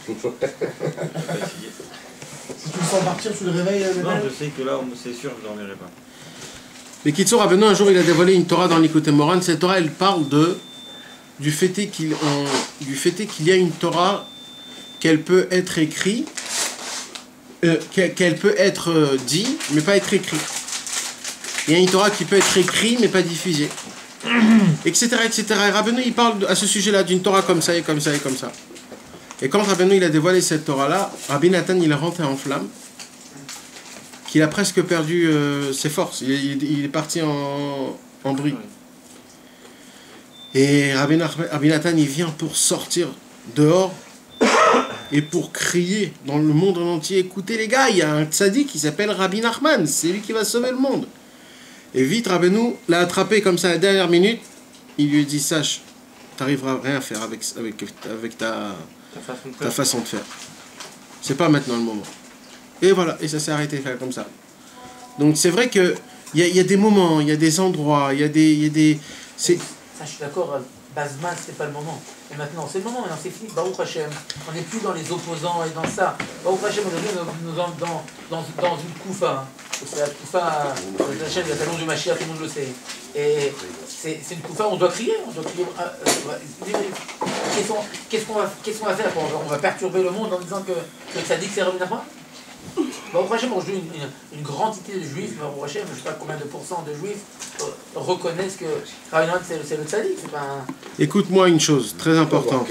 Si tu le sens partir, tu le réveilles. Non, je sais que là, c'est sûr, je ne dormirai pas. Mais Kitsour Rabbeinu, un jour, il a dévoilé une Torah dans l'Ikouté Moran. Cette Torah, elle parle du fait qu'il y a une Torah qu'elle peut être écrite, qu'elle peut être dit, mais pas être écrite. Il y a une Torah qui peut être écrite, mais pas diffusée. Etc. etc. Et Rabbeinu, il parle à ce sujet-là d'une Torah comme ça et comme ça et comme ça. Et quand Rabbeinu, il a dévoilé cette Torah-là, Rabbi Nathan, il est rentré en flamme, qu'il a presque perdu ses forces. Il est parti en bruit. Et Rabbi Nathan, il vient pour sortir dehors et pour crier dans le monde en entier. Écoutez les gars, il y a un tzaddik qui s'appelle Rabbi Nachman, c'est lui qui va sauver le monde. Et vite, Rabbeinu l'a attrapé comme ça à la dernière minute. Il lui a dit, sache, t'arriveras à rien à faire avec ta façon de faire. C'est pas maintenant le moment. Et voilà, et ça s'est arrêté comme ça. Donc c'est vrai que il y a des moments, il y a des endroits, il y a des ça, je suis d'accord, Bazman, c'est pas le moment. Et maintenant, c'est le moment, maintenant c'est fini. Baruch Hashem, on n'est plus dans les opposants et dans ça. Baruch Hashem, aujourd'hui, nous sommes dans une koufa. C'est la koufa, la chaîne de la talon du Mashiach, tout le monde le sait. Et c'est une koufa, on doit crier. Qu'est-ce qu'on va faire? On va perturber le monde en disant que le tzaddik c'est Rabbi Nachman? Baruch Hashem, aujourd'hui, une grande quantité de juifs, Baruch Hashem, je ne sais pas combien de pourcents de juifs reconnaissent que Rabbi Nachman c'est le tzaddik. Écoute-moi une chose très importante.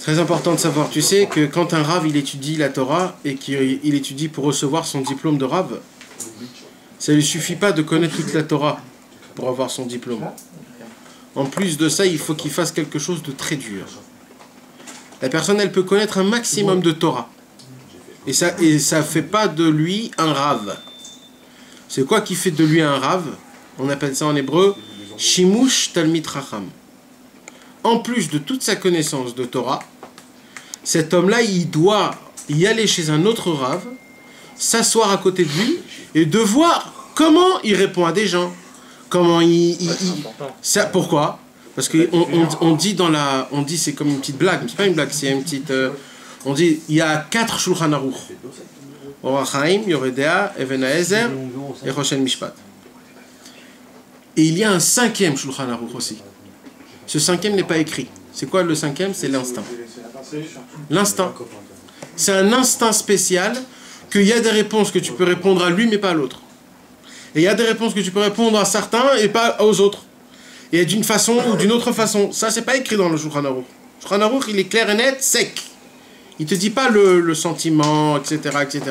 Très important de savoir. Tu sais que quand un rav il étudie la Torah et qu'il étudie pour recevoir son diplôme de rav, ça ne lui suffit pas de connaître toute la Torah pour avoir son diplôme. En plus de ça, il faut qu'il fasse quelque chose de très dur. La personne, elle peut connaître un maximum de Torah. Et ça fait pas de lui un rav. C'est quoi qui fait de lui un rav? On appelle ça en hébreu Shimush Talmid Chacham. En plus de toute sa connaissance de Torah, cet homme-là, il doit y aller chez un autre rav, s'asseoir à côté de lui et de voir comment il répond à des gens. Comment ça, pourquoi? Parce qu'on dit on dit c'est comme une petite blague, c'est pas une blague, c'est une petite. On dit il y a 4 Shulchan Aruch. Orach Chaim, Yoredea, Even Haezer et Choshen Mishpat. Et il y a un 5e Shulchan Aruch aussi. Ce 5e n'est pas écrit. C'est quoi le 5e? C'est l'instinct. L'instinct. C'est un instinct spécial qu'il y a des réponses que tu peux répondre à lui mais pas à l'autre. Et il y a des réponses que tu peux répondre à certains et pas aux autres. Et d'une façon ou d'une autre façon. Ça, c'est pas écrit dans le Shulchan Aruch. Le Shulchan Aruch, il est clair et net, sec. Il te dit pas le sentiment, etc., etc.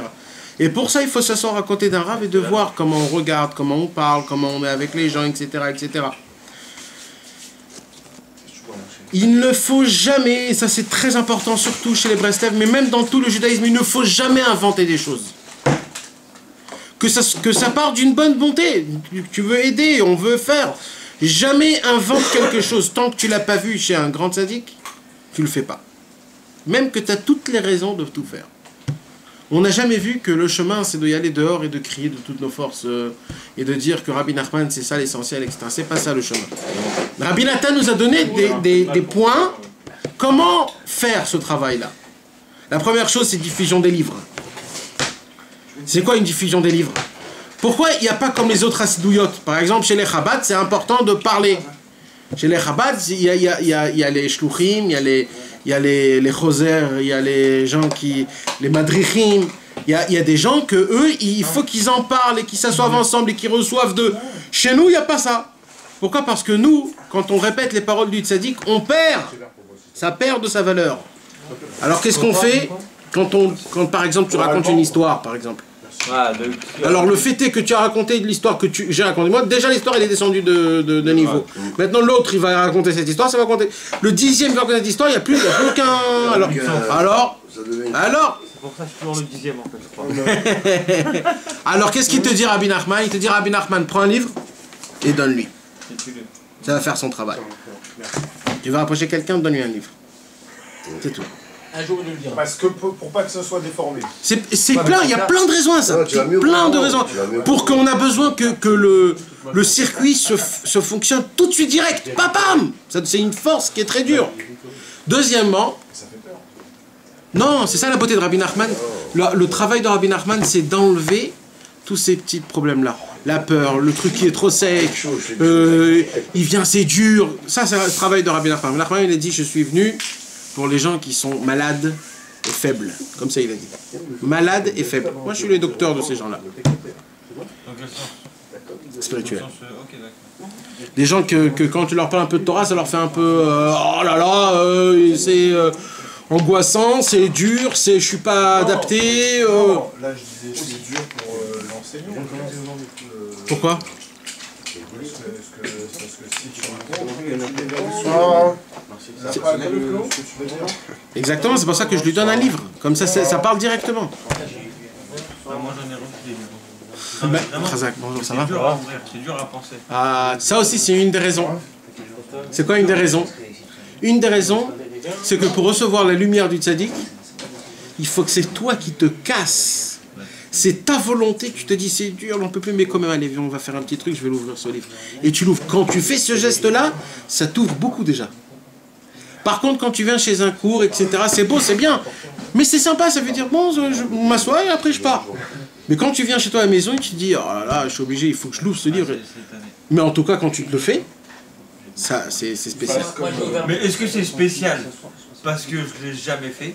Et pour ça, il faut s'asseoir à côté d'un rav et de voir comment on regarde, comment on parle, comment on est avec les gens, etc., etc. Il ne faut jamais, et ça c'est très important surtout chez les Breslev, mais même dans tout le judaïsme, il ne faut jamais inventer des choses. Que ça part d'une bonne bonté. Tu veux aider, on veut faire. Jamais invente quelque chose. Tant que tu ne l'as pas vu chez un grand tzaddik, tu ne le fais pas. Même que tu as toutes les raisons de tout faire. On n'a jamais vu que le chemin, c'est d'y aller dehors et de crier de toutes nos forces et de dire que Rabbi Nachman, c'est ça l'essentiel, etc. C'est pas ça le chemin. Rabbi Nathan nous a donné des points. Comment faire ce travail-là? La première chose, c'est diffusion des livres. C'est quoi une diffusion des livres? Pourquoi il n'y a pas comme les autres Hasidouyotes? Par exemple, chez les Chabad, c'est important de parler. Chez les Chabad, il y a les Shluchim, il y a les Choser, il y a les gens les Madrichim. Il y a des gens que eux, il faut qu'ils en parlent et qu'ils s'assoivent ensemble et qu'ils reçoivent d'eux. Chez nous, il n'y a pas ça. Pourquoi? Parce que nous, quand on répète les paroles du tzaddik, on perd. Ça perd de sa valeur. Alors qu'est-ce qu'on fait quand par exemple tu racontes une histoire, par exemple? Alors le fait est que tu as raconté de l'histoire que j'ai raconté. Moi déjà l'histoire elle est descendue de niveau. Maintenant l'autre il va raconter cette histoire, ça va raconter. Le 10e va raconter cette histoire, il n'y a plus aucun. Alors. C'est pour ça que je suis toujours le 10e en fait, je crois. Alors qu'est-ce qu'il te dit Rabbi Nachman? Il te dit Rabbi Nachman, prends un livre et donne-lui. Ça va faire son travail. Tu vas approcher quelqu'un, donne-lui un livre. C'est tout. Un jour, il le dira. Parce que pour pas que ça soit déformé. C'est plein, il y a plein de raisons à ça. Plein de raisons. Pour qu'on a besoin que le circuit se fonctionne tout de suite direct. Papam! C'est une force qui est très dure. Deuxièmement, Ça fait peur. non, c'est ça la beauté de Rabbi Nachman. Le travail de Rabbi Nachman, c'est d'enlever tous ces petits problèmes-là. La peur, le truc qui est trop sec, il vient, c'est dur. Ça, c'est le travail de Rabbi Nachman. Rabbi Nachman, il a dit, je suis venu pour les gens qui sont malades et faibles. Comme ça, il a dit. Malades et faibles. Moi, je suis le docteur de ces gens-là. Dans quel sens? Spirituel. Dans le sens, ok, d'accord. Des gens que quand tu leur parles un peu de Torah, ça leur fait un peu oh là là, c'est angoissant, c'est dur, je suis pas adapté. Non, là, je disais c'est dur pour l'enseignant. Pourquoi? Parce que si tu rencontres, c'est pas le flow, ce que tu veux dire. Exactement, c'est pour ça que je lui donne un livre. Comme ça, ça parle directement. Ah, moi j'en ai reçu des livres. Ben, Vraiment, Khazak, bonjour, ça c'est va? dur à ouvrir, c'est dur à penser. Ah, ça aussi, c'est une des raisons. C'est quoi une des raisons? Une des raisons, c'est que pour recevoir la lumière du tzaddik, il faut que c'est toi qui te casses. C'est ta volonté que tu te dis, c'est dur, on ne peut plus, mais quand même, allez, viens, on va faire un petit truc, je vais l'ouvrir ce livre. Et tu l'ouvres. Quand tu fais ce geste-là, ça t'ouvre beaucoup déjà. Par contre, quand tu viens chez un cours, etc., c'est beau, c'est bien. Mais c'est sympa, ça veut dire, bon, je m'assois et après je pars. Mais quand tu viens chez toi à la maison et tu te dis, oh là là, je suis obligé, il faut que je l'ouvre ce livre. Mais en tout cas, quand tu te le fais, ça, c'est spécial. Mais est-ce que c'est spécial parce que je ne l'ai jamais fait?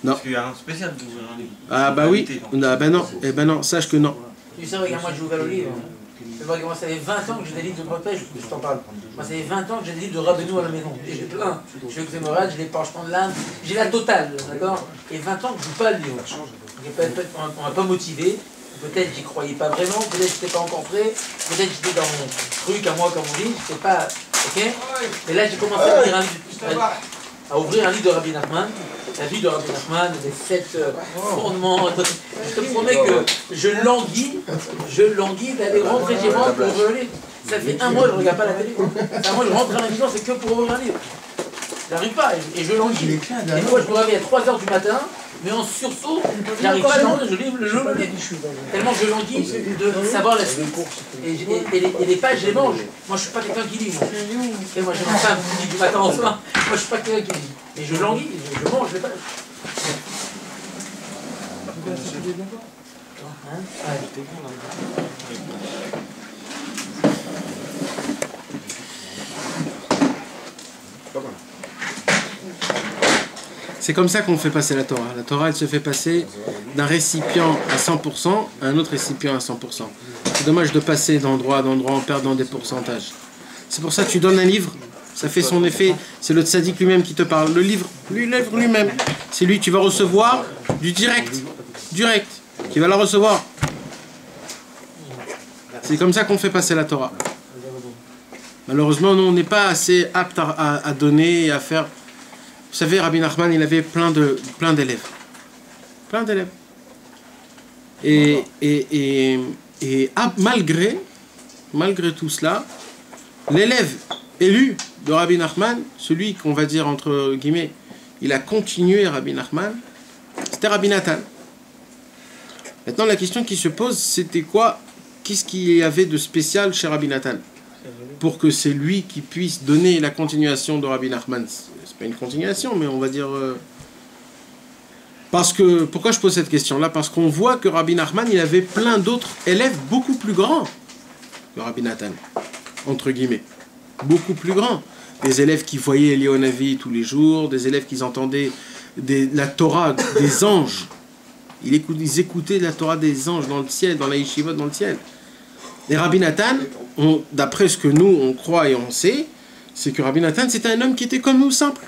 Non. Parce qu'il y a un spécial d'ouvrir un livre. Ah bah oui, ah, bah non, eh ben non, sache que non. Tu sais, regarde, moi j'ai ouvert le livre. Moi, ça fait 20 ans que j'ai des livres de protège, je t'en parle. Moi, ça fait 20 ans que j'ai des livres de Rabbeinu à la maison. Et j'ai plein. J'ai le Xémorade, j'ai les Parchements de l'Inde, j'ai la totale, d'accord? Et 20 ans que je ne joue pas le livre. On m'a pas motivé. Peut-être j'y croyais pas vraiment, peut-être j'étais pas encore prêt, peut-être j'étais dans mon truc à moi, comme on dit, j'étais pas. Ok? Et là, j'ai commencé à lire un livre, à ouvrir un livre de Rabbi Nachman. La vie de Rabbi Nachman, les 7 fondements. Je te promets que je languis d'aller rentrer chez moi pour ouvrir le livre. Ça fait un mois que je ne regarde pas la télé. Un mois, je rentre à la maison, c'est que pour ouvrir un livre. J'arrive pas, et je languis. Et moi, je me réveille à 3h du matin, mais en sursaut, j'arrive pas à dormir, je livre le livre. Tellement que je languis de savoir la suite. Et les pages, je les mange. Moi, je suis pas quelqu'un qui lit. Moi. Et moi, j'ai ma femme qui lit du matin au soir. Moi, je suis pas quelqu'un qui lit. Et je languis, je mange les pages. C'est comme ça qu'on fait passer la Torah. La Torah, elle se fait passer d'un récipient à 100% à un autre récipient à 100%. C'est dommage de passer d'endroit à endroit en perdant des pourcentages. C'est pour ça que tu donnes un livre, ça fait son effet. C'est le tzaddik lui-même qui te parle. Le livre lui-même. C'est lui, tu vas recevoir du direct, qui va la recevoir. C'est comme ça qu'on fait passer la Torah. Malheureusement, nous, on n'est pas assez apte à donner et à faire. Vous savez, Rabbi Nachman, il avait plein d'élèves. Plein d'élèves. Et malgré tout cela, l'élève élu de Rabbi Nachman, celui qu'on va dire entre guillemets, il a continué Rabbi Nachman, c'était Rabbi Nathan. Maintenant, la question qui se pose, c'était quoi? Qu'est-ce qu'il y avait de spécial chez Rabbi Nathan pour que c'est lui qui puisse donner la continuation de Rabbi Nachman? C'est pas une continuation, mais on va dire... Parce que, pourquoi je pose cette question-là? Parce qu'on voit que Rabbi Nachman, il avait plein d'autres élèves beaucoup plus grands que Rabbi Nathan, entre guillemets. Beaucoup plus grands. Des élèves qui voyaient Eliyahu Hanavi tous les jours, des élèves qui entendaient la Torah des anges. Ils écoutaient la Torah des anges dans le ciel, dans la yeshiva dans le ciel. Et Rabbi Nathan, d'après ce que nous, on croit et on sait, c'est que Rabbi Nathan, c'était un homme qui était comme nous, simple.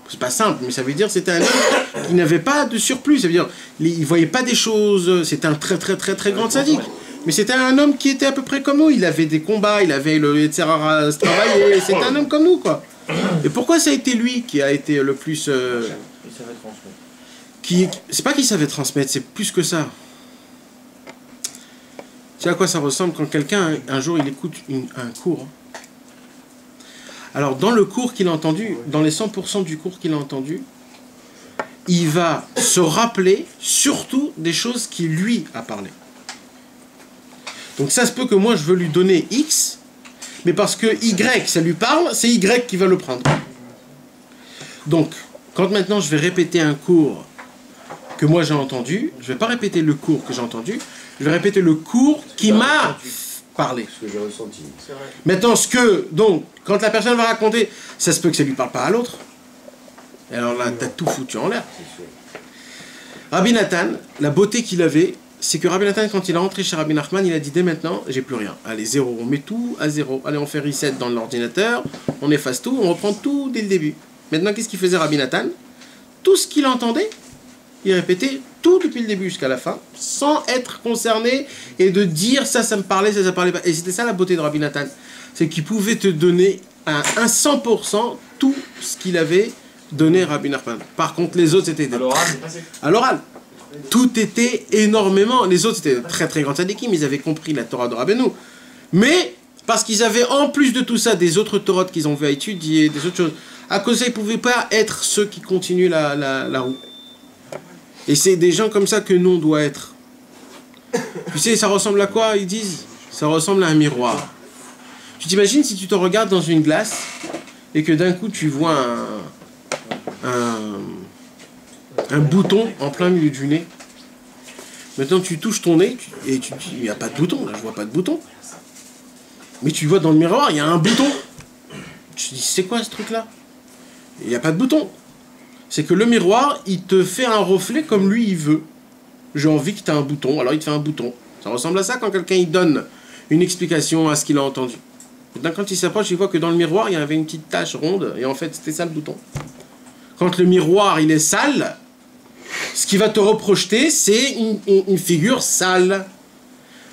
C'est pas simple, mais ça veut dire que c'était un homme qui n'avait pas de surplus. Ça veut dire il ne voyait pas des choses. C'était un très très très très grand sadique. Mais c'était un homme qui était à peu près comme nous. Il avait des combats, il avait le Yetzirah à se travailler. C'était un homme comme nous, quoi. Et pourquoi ça a été lui qui a été le plus... Il savait transmettre. C'est pas qu'il savait transmettre, c'est plus que ça. Tu sais à quoi ça ressemble quand quelqu'un, un jour, il écoute un cours. Alors, dans le cours qu'il a entendu, dans les 100% du cours qu'il a entendu, il va se rappeler surtout des choses qui lui a parlé. Donc ça se peut que moi, je veux lui donner X, mais parce que Y, ça lui parle, c'est Y qui va le prendre. Donc, quand maintenant je vais répéter un cours que moi j'ai entendu, je ne vais pas répéter le cours que j'ai entendu, je vais répéter le cours qui m'a parlé. Ce que j'ai ressenti. Maintenant, donc, quand la personne va raconter, ça se peut que ça ne lui parle pas à l'autre. Et alors là, t'as tout foutu en l'air. Rabbi Nathan, la beauté qu'il avait, c'est que Rabbi Nathan, quand il est rentré chez Rabbi Nachman, il a dit dès maintenant, j'ai plus rien. Allez, zéro, on met tout à zéro. Allez, on fait reset dans l'ordinateur, on efface tout, on reprend tout dès le début. Maintenant, qu'est-ce qu'il faisait Rabbi Nathan? Tout ce qu'il entendait, il répétait tout depuis le début jusqu'à la fin, sans être concerné et de dire ça me parlait, ça parlait pas. Et c'était ça la beauté de Rabbi Nathan. C'est qu'il pouvait te donner à un 100% tout ce qu'il avait donné Rabbi Nachman. Par contre, les autres, c'était... À l'oral. Tout était énormément... Les autres, c'était de très très grands tzadikim, ils avaient compris la Torah de Rabbeinu. Mais, parce qu'ils avaient en plus de tout ça des autres Torahs qu'ils ont vu à étudier, des autres choses, à cause de ça, ils ne pouvaient pas être ceux qui continuent la roue. Et c'est des gens comme ça que nous, on doit être. Tu sais, ça ressemble à quoi, ils disent? Ça ressemble à un miroir. Tu t'imagines si tu te regardes dans une glace et que d'un coup, tu vois un bouton en plein milieu du nez. Maintenant, tu touches ton nez et tu te dis, il n'y a pas de bouton, là, je vois pas de bouton. Mais tu vois dans le miroir, il y a un bouton. Tu te dis, c'est quoi ce truc-là? Il n'y a pas de bouton. C'est que le miroir, il te fait un reflet comme lui, il veut. J'ai envie que tu aies un bouton, alors il te fait un bouton. Ça ressemble à ça quand quelqu'un il donne une explication à ce qu'il a entendu. Maintenant, quand il s'approche, il voit que dans le miroir, il y avait une petite tache ronde, et en fait, c'était ça le bouton. Quand le miroir, il est sale, ce qui va te reprojeter, c'est une figure sale.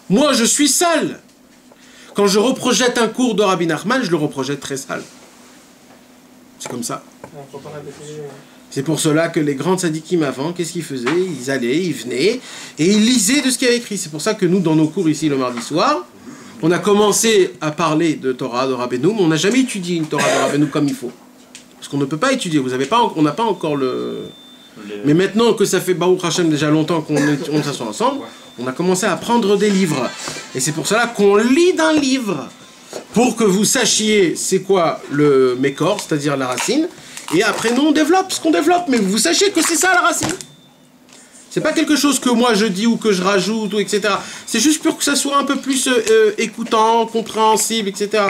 Moi, je suis sale. Quand je reprojette un cours de Rabbi Nachman, je le reprojette très sale. C'est comme ça. C'est pour cela que les grands tzadikim avant, qu'est-ce qu'ils faisaient? Ils allaient, ils venaient, et ils lisaient de ce qu'il y avait écrit. C'est pour ça que nous, dans nos cours ici, le mardi soir, on a commencé à parler de Torah de Rabbeinu, mais on n'a jamais étudié une Torah de Rabbeinu comme il faut. Parce qu'on ne peut pas étudier, on n'a pas encore le... Mais maintenant que ça fait Baruch Hashem déjà longtemps qu'on s'assoit ensemble, on a commencé à prendre des livres. Et c'est pour cela qu'on lit d'un livre, pour que vous sachiez c'est quoi le mécor, c'est-à-dire la racine, et après nous on développe ce qu'on développe, mais vous sachiez que c'est ça la racine. C'est pas quelque chose que moi je dis ou que je rajoute, ou etc. C'est juste pour que ça soit un peu plus écoutant, compréhensible, etc.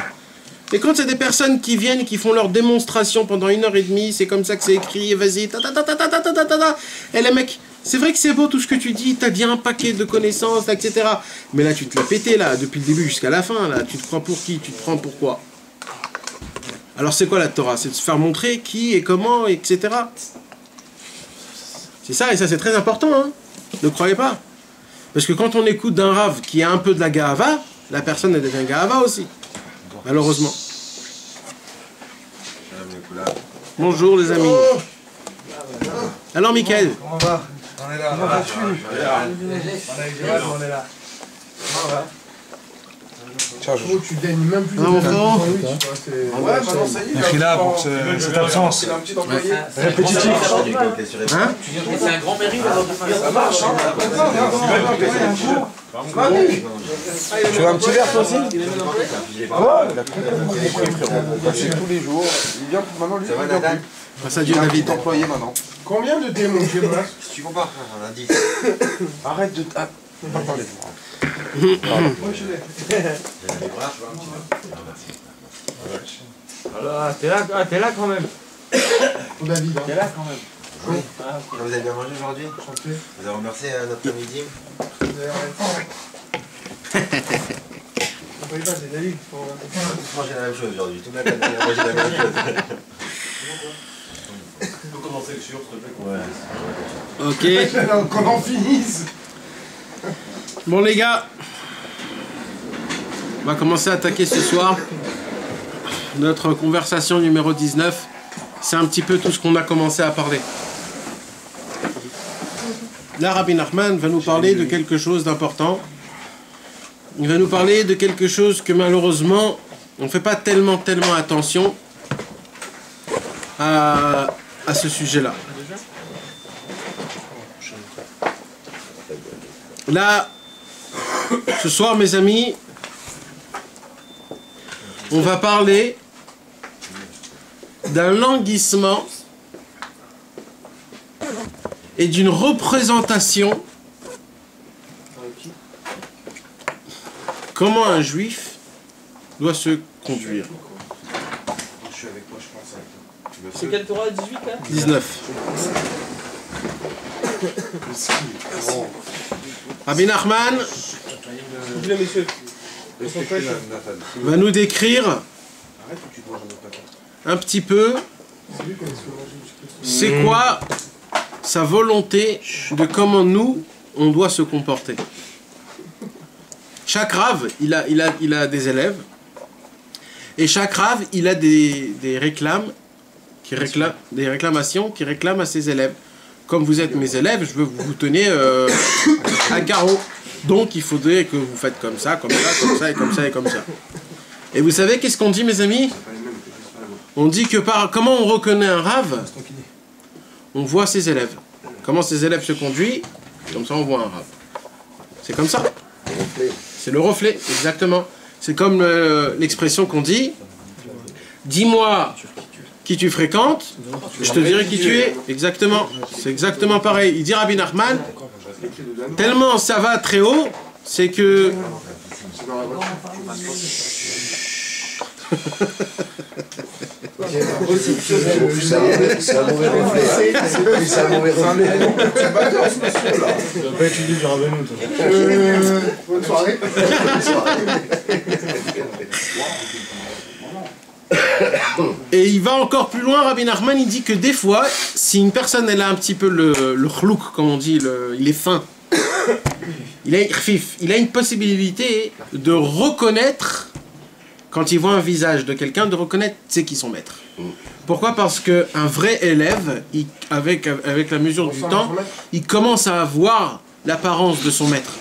Et quand c'est des personnes qui viennent, qui font leur démonstration pendant 1h30, c'est comme ça que c'est écrit, vas-y, ta ta ta ta ta ta ta ta ta. Et les mecs, c'est vrai que c'est beau tout ce que tu dis, t'as dit un paquet de connaissances, etc. Mais là, tu te l'as pété, là, depuis le début jusqu'à la fin, là. Tu te prends pour qui? Tu te prends pour quoi? Alors c'est quoi la Torah? C'est de se faire montrer qui et comment, etc. C'est ça, et ça c'est très important, hein. Ne croyez pas. Parce que quand on écoute d'un rave qui a un peu de la gahava, la personne elle devient gahava aussi. Malheureusement. Bonjour les amis. Alors Mickaël. Comment va? On est là. Comment vas-tu? On est là. Tu gagnes même plus de temps. Ouais, maintenant ça y est. Il est là pour cette absence. Répétitif. Hein? C'est un grand mérite. Ça marche. Tu veux un petit verre toi aussi? Ouais, il a compris frérot. C'est tous les jours. Il vient maintenant lui. Ça va Nathan? Ça Dieu David. Employé maintenant. Combien de thé mon Dieu? Si tu compares, on a 10. Arrête de... Ah, pas parler de moi. Alors, t'es là quand même. David, T'es là quand même. Oui. Vous avez bien mangé aujourd'hui? Vous avez remercié notre midi? C'est David. Manger la même chose aujourd'hui. Tout le monde a mangé la même chose. Tu peux commencer avec sur, s'il te plaît. Ok. Qu'on en finisse. Bon les gars, on va commencer à attaquer ce soir notre conversation numéro 19. C'est un petit peu tout ce qu'on a commencé à parler. Là, Rabbi Nachman va nous parler de quelque chose d'important. Il va nous parler de quelque chose que malheureusement, on ne fait pas tellement attention à ce sujet-là. Là, ce soir, mes amis, on va parler d'un languissement et d'une représentation comment un juif doit se conduire. Je suis avec toi, je pense. C'est quelle Torah, 18 là 19. Rabbi Nachman va nous décrire un petit peu c'est quoi sa volonté de comment nous on doit se comporter. Chaque rave, il a des élèves et chaque rave, il a des réclamations qui réclament à ses élèves. Comme vous êtes mes élèves, je veux que vous tenez à carreau. Donc il faudrait que vous faites comme ça, comme ça, comme ça et comme ça et comme ça. Et vous savez qu'est-ce qu'on dit, mes amis? On dit que comment on reconnaît un rave? On voit ses élèves. Comment ses élèves se conduisent, comme ça on voit un rave. C'est comme ça. C'est le reflet, exactement. C'est comme l'expression qu'on dit, dis-moi qui tu fréquentes, je te dirai qui tu es. Exactement. C'est exactement pareil. Il dit Rabbi Nachman, tellement ça va très haut, c'est que... C'est un mauvais reflet. C'est un mauvais reflet. Tu vas pas étudier du rabbin, toi. Bonne soirée. Et il va encore plus loin, Rabbi Nachman, il dit que des fois, si une personne elle a un petit peu le chlouk, comme on dit, il est fin, il a une possibilité de reconnaître, quand il voit un visage de quelqu'un, de reconnaître c'est qui son maître. Pourquoi? Parce qu'un vrai élève, avec la mesure du temps, il commence à avoir l'apparence de son maître,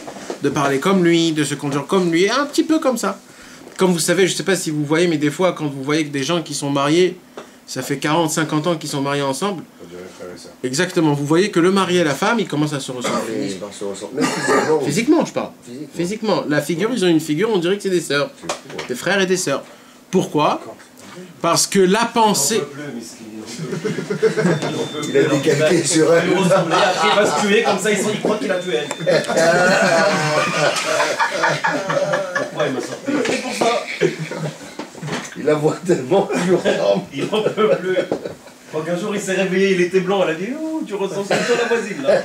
de parler comme lui, de se conduire comme lui, un petit peu comme ça. Comme vous savez, je ne sais pas si vous voyez, mais des fois, quand vous voyez que des gens qui sont mariés, ça fait 40, 50 ans qu'ils sont mariés ensemble. Exactement. Vous voyez que le mari et la femme, ils commencent à se ressembler. Physiquement, je parle. Physiquement. La figure, ils ont une figure, on dirait que c'est des sœurs. Des frères et des sœurs. Pourquoi? Parce que la pensée... Il a décalqué sur elle. Après, il va se tuer, comme ça, il croit qu'il a tué elle. Ouais, il m'a sorti. C'est pour ça. Il la voit tellement qu'il lui ressemble. Il en peut plus. Quand un jour il s'est réveillé, il était blanc, elle a dit oh, tu ressembles plutôt à la voisine là.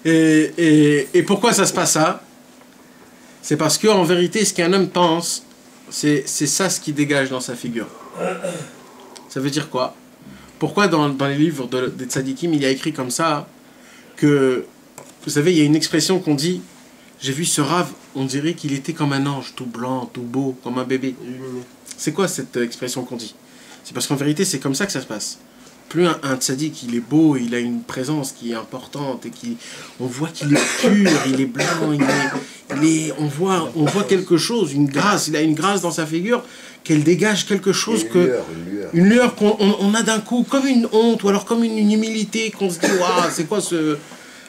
Et pourquoi ça se passe ça? C'est parce qu'en vérité, ce qu'un homme pense, c'est ça ce qui dégage dans sa figure. Ça veut dire quoi? Pourquoi dans les livres des tzadikim, il y a écrit comme ça que, vous savez, il y a une expression qu'on dit, j'ai vu ce rave, on dirait qu'il était comme un ange, tout blanc, tout beau, comme un bébé. C'est quoi cette expression qu'on dit? C'est parce qu'en vérité, c'est comme ça que ça se passe. Plus un tzadik, il est beau, il a une présence qui est importante, et on voit qu'il est pur, il est blanc, on voit quelque chose, une grâce, il a une grâce dans sa figure, qu'elle dégage quelque chose, une lueur qu'on a d'un coup, comme une honte, ou alors comme une humilité, qu'on se dit, waouh, c'est quoi ce...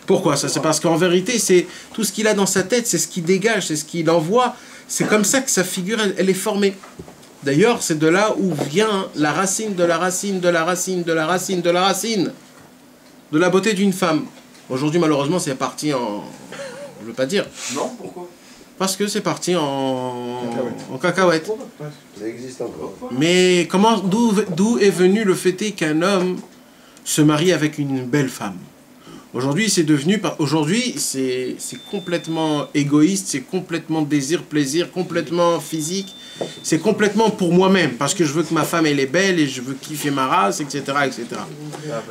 Pourquoi ça? C'est parce qu'en vérité, c'est tout ce qu'il a dans sa tête, c'est ce qu'il dégage, c'est ce qu'il envoie, c'est comme ça que sa figure, elle est formée. D'ailleurs, c'est de là où vient la racine de la racine de la racine de la racine de la racine de la beauté d'une femme. Aujourd'hui, malheureusement, c'est parti en... Je veux pas dire. Non, pourquoi? Parce que c'est parti en cacahuète. Ça existe encore. Mais d'où est venu le fait qu'un homme se marie avec une belle femme? Aujourd'hui, c'est devenu... Aujourd'hui, c'est complètement égoïste, c'est complètement désir, plaisir, complètement physique. C'est complètement pour moi-même, parce que je veux que ma femme, elle est belle, et je veux kiffer ma race, etc., etc.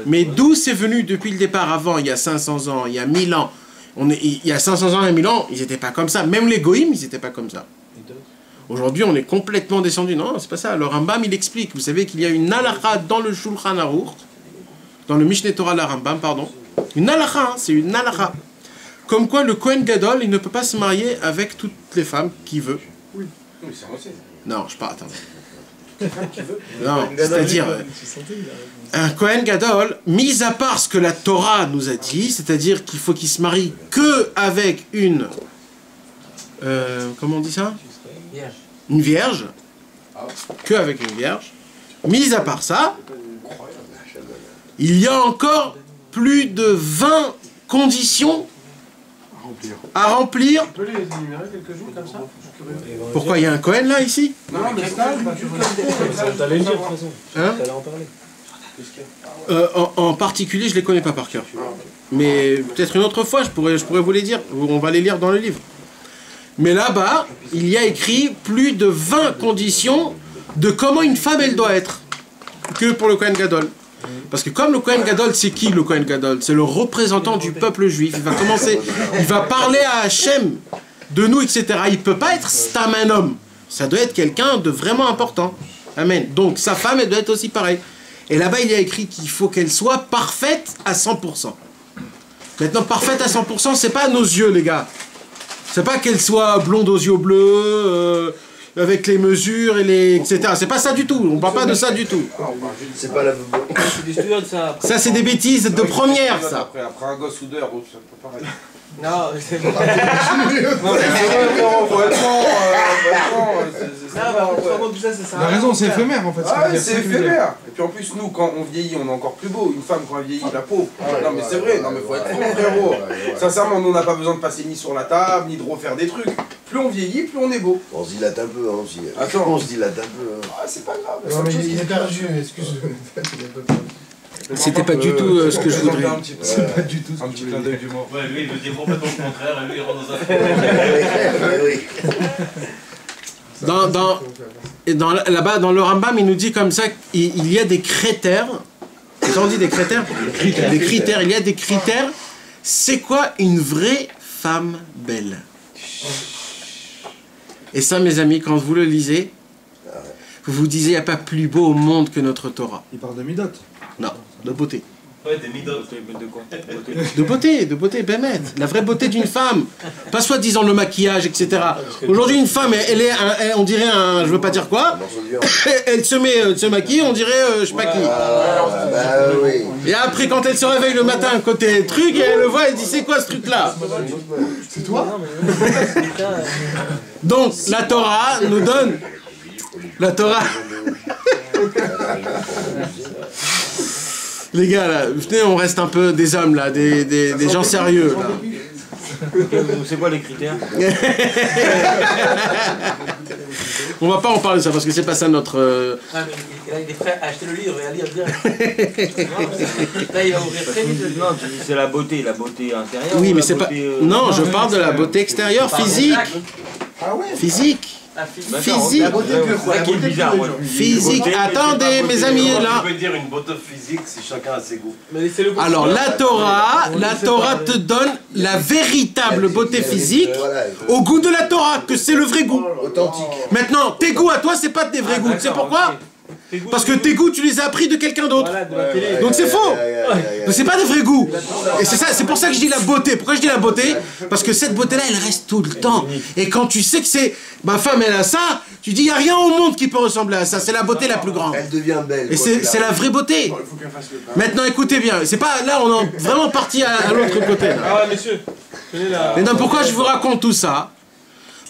Mais d'où c'est venu depuis le départ? Avant, il y a 500 ans, il y a 1000 ans. Il y a 500 ans et 1000 ans, ils n'étaient pas comme ça. Même les goïms, ils n'étaient pas comme ça. Aujourd'hui, on est complètement descendu. Non, c'est pas ça. Le Rambam, il explique. Vous savez qu'il y a une halakha dans le Shulchan Aruch, dans le Mishneh Torah la Rambam, pardon. Une halakha, hein, c'est une halakha. Comme quoi, le Kohen Gadol, il ne peut pas se marier avec toutes les femmes qu'il veut. Oui, c'est vrai. Non, je parle, attends. Non, c'est-à-dire, un Kohen Gadol, mis à part ce que la Torah nous a dit, c'est-à-dire qu'il faut qu'il se marie que avec une... comment on dit ça? Une vierge. Que avec une vierge. Mis à part ça, il y a encore plus de 20 conditions à remplir. Tu peux les énumérer quelques jours comme ça? Pourquoi il y a un Cohen là ici? Non, mais stage, T'allais le dire de toute façon. Hein? T'allais en parler. En particulier, je les connais pas par cœur. Mais peut-être une autre fois, je pourrais vous les dire. On va les lire dans le livre. Mais là-bas, il y a écrit plus de 20 conditions de comment une femme elle doit être que pour le Kohen Gadol. Parce que comme le Kohen Gadol, c'est qui le Kohen Gadol? C'est le représentant du peuple juif. Il va parler à Hachem de nous, etc. Il ne peut pas être stam un homme. Ça doit être quelqu'un de vraiment important. Amen. Donc sa femme, elle doit être aussi pareille. Et là-bas, il y a écrit qu'il faut qu'elle soit parfaite à 100%. Maintenant, parfaite à 100%, c'est pas à nos yeux, les gars. C'est pas qu'elle soit blonde aux yeux bleus, avec les mesures et les... etc. C'est pas ça du tout. On parle pas de ça du tout. C'est pas la... Ça, c'est des bêtises de première, ça. Après un gosse soudeur, c'est pas pareil. Non, c'est bon. Non, mais c'est vrai, faut être La raison, c'est éphémère en fait. Ah ouais, c'est éphémère. Et puis en plus, nous, quand on vieillit, on est encore plus beau. Une femme, quand elle vieillit, la peau. Non, mais c'est vrai, non, mais faut être franc, frérot. Sincèrement, nous, on n'a pas besoin de passer ni sur la table, ni de refaire des trucs. Plus on vieillit, plus on est beau. On se dilate un peu, hein, aussi. Attends. On se dilate un peu. Hein. Ah, c'est pas grave. Non, mais il est perdu, excuse-moi. C'était pas du tout ce que je voudrais. C'est pas du tout Un petit clin d'œil du mot. Ouais, lui, il veut dire complètement le contraire, et lui, il rentre dans un film. Là-bas, dans le Rambam, il nous dit comme ça qu'il y a des critères. Quand on dit des critères, des critères. Il y a des critères. C'est quoi une vraie femme belle? Et ça, mes amis, quand vous le lisez, vous vous disiez, il n'y a pas plus beau au monde que notre Torah. Il parle de Midot. Non, de beauté. Ouais, des midos. De beauté, Bémet. La vraie beauté d'une femme. Pas soi-disant le maquillage, etc. Aujourd'hui, une femme, elle est, on dirait un, je veux pas dire quoi, elle se maquille, on dirait, je sais pas qui. Oui. Et après, quand elle se réveille le matin, côté truc, elle le voit, elle dit, c'est quoi ce truc-là? C'est toi? Donc, la Torah nous donne... La Torah... Les gars, là, venez, on reste un peu des hommes, là, des gens sérieux, là. C'est quoi les critères? On va pas en parler de ça, parce que c'est pas ça notre... Ah, mais là, il est prêt à acheter le livre et à lire direct. Là, il va ouvrir très vite. Non, tu dis c'est la beauté intérieure. Oui, ou mais la c'est pas... beauté, Non, je parle de la beauté extérieure, physique. Ah ouais? Physique. Physique. La beauté pure, quoi. La qui est beauté bizarre, pure. moi. Physique. Attendez, mes amis, là. Tu peux dire une beauté physique si chacun a ses goûts. Alors, la Torah te donne la véritable beauté physique au goût de la Torah, que c'est le vrai goût. Authentique. Maintenant, tes goûts à toi, c'est pas tes vrais goûts. Tu sais pourquoi? Parce que tes goûts, tu les as appris de quelqu'un d'autre. Donc c'est faux. Donc c'est pas des vrais goûts. Et c'est ça, c'est pour ça que je dis la beauté. Pourquoi je dis la beauté? Parce que cette beauté-là, elle reste tout le temps. Et quand tu sais que c'est ma femme, elle a ça, tu dis il y a rien au monde qui peut ressembler à ça. C'est la beauté la plus grande. Elle devient belle. Et c'est la vraie beauté. Maintenant, écoutez bien. C'est pas là, on est vraiment parti à l'autre côté. Là. Ah ouais, messieurs. Maintenant, pourquoi je vous raconte tout ça?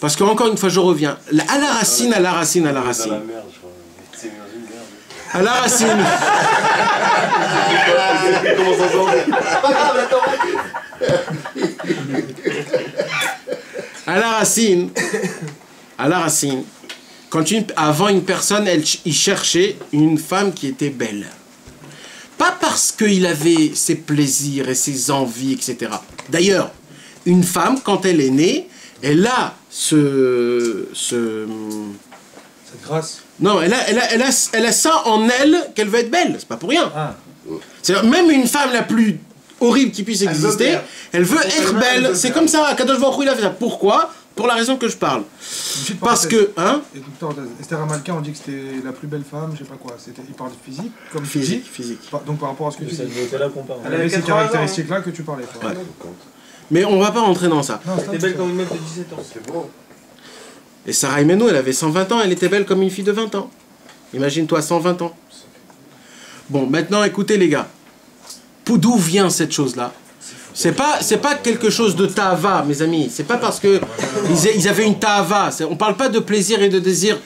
Parce qu'encore une fois, je reviens. À la racine. À la racine. À la racine, quand avant une personne, il cherchait une femme qui était belle. Pas parce qu'il avait ses plaisirs et ses envies, etc. D'ailleurs, une femme, quand elle est née, elle a cette grâce. Non, elle a ça en elle qu'elle veut être belle. C'est pas pour rien. Ah. Même une femme la plus horrible qui puisse exister, elle veut être belle. C'est comme ça. Kadosh Baruch Hu, il a fait ça. Pourquoi? Pour la raison que je parle. Parce que, hein? Esther Amalka, on dit que c'était la plus belle femme, je sais pas quoi. Il parle de physique, comme Physique. Donc par rapport à ce que tu dis. Elle Elle avait ces caractéristiques-là que tu parlais. Toi. Ouais. Mais on va pas rentrer dans ça. T'es belle comme une meuf de 17 ans. C'est beau. Et Sarah Imenu, elle avait 120 ans, elle était belle comme une fille de 20 ans. Imagine-toi, 120 ans. Bon, maintenant, écoutez les gars. D'où vient cette chose-là? C'est pas quelque chose de ta'ava, mes amis. C'est pas parce que ils avaient une ta'ava. On parle pas de plaisir et de désir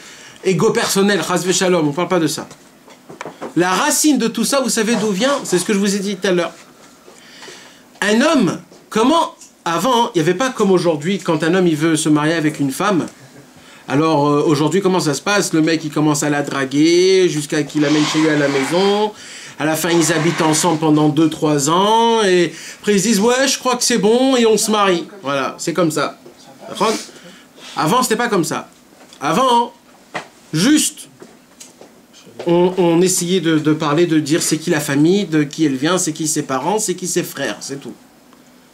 égo personnel, chas v'shalom. On parle pas de ça. La racine de tout ça, vous savez d'où vient? C'est ce que je vous ai dit tout à l'heure. Un homme, comment... Avant, il n'y avait pas comme aujourd'hui, quand un homme il veut se marier avec une femme. Alors aujourd'hui, comment ça se passe? Le mec il commence à la draguer jusqu'à qu'il l'amène chez lui à la maison. À la fin, ils habitent ensemble pendant 2-3 ans. Et après, ils se disent, ouais, je crois que c'est bon, et on se marie. Voilà, c'est comme ça. Avant, c'était pas comme ça. Avant, juste, on essayait de parler, de dire c'est qui la famille, de qui elle vient, c'est qui ses parents, c'est qui ses frères, c'est tout.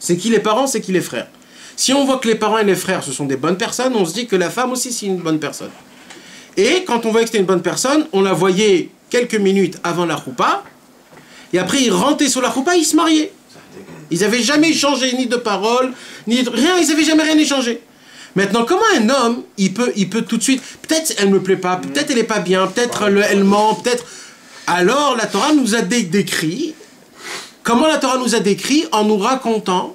C'est qui les parents, c'est qui les frères. Si on voit que les parents et les frères, ce sont des bonnes personnes, on se dit que la femme aussi, c'est une bonne personne. Et quand on voyait que c'était une bonne personne, on la voyait quelques minutes avant la roupa, et après, ils rentraient sur la roupa, ils se mariaient. Ils n'avaient jamais échangé ni de paroles, ni de rien, ils n'avaient jamais rien échangé. Maintenant, comment un homme, il peut tout de suite, peut-être elle ne me plaît pas, peut-être elle n'est pas bien, peut-être elle ment, peut-être... Alors, la Torah nous a décrit, comment la Torah nous a décrit en nous racontant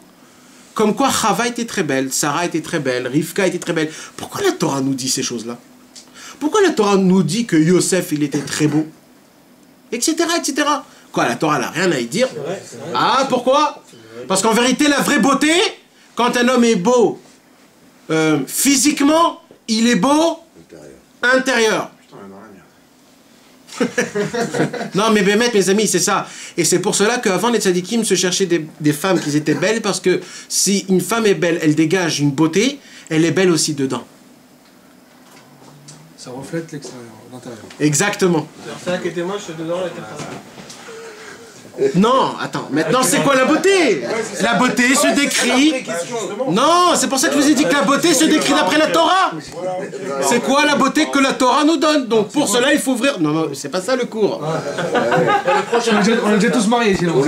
comme quoi Chava était très belle, Sarah était très belle, Rivka était très belle. Pourquoi la Torah nous dit ces choses-là? Pourquoi la Torah nous dit que Yosef, il était très beau? Etc., etc. Quoi, la Torah n'a rien à y dire? Ah, pourquoi? Parce qu'en vérité, la vraie beauté, quand un homme est beau, physiquement, il est beau intérieur. Non mais Bémet, mes amis, c'est ça. Et c'est pour cela qu'avant les tzadikim se cherchaient des femmes qui étaient belles, parce que si une femme est belle, elle dégage une beauté, elle est belle aussi dedans. Ça reflète l'extérieur, l'intérieur. Exactement. C'est ça qui était moche, dedans, elle était pas. Non, attends, maintenant c'est quoi la beauté? La beauté se décrit... Non, c'est pour ça que je vous ai dit que la beauté se décrit d'après la Torah. C'est quoi la beauté que la Torah nous donne? Donc pour cela, il faut ouvrir... Non, non, c'est pas ça le cours. On est déjà tous mariés, sinon.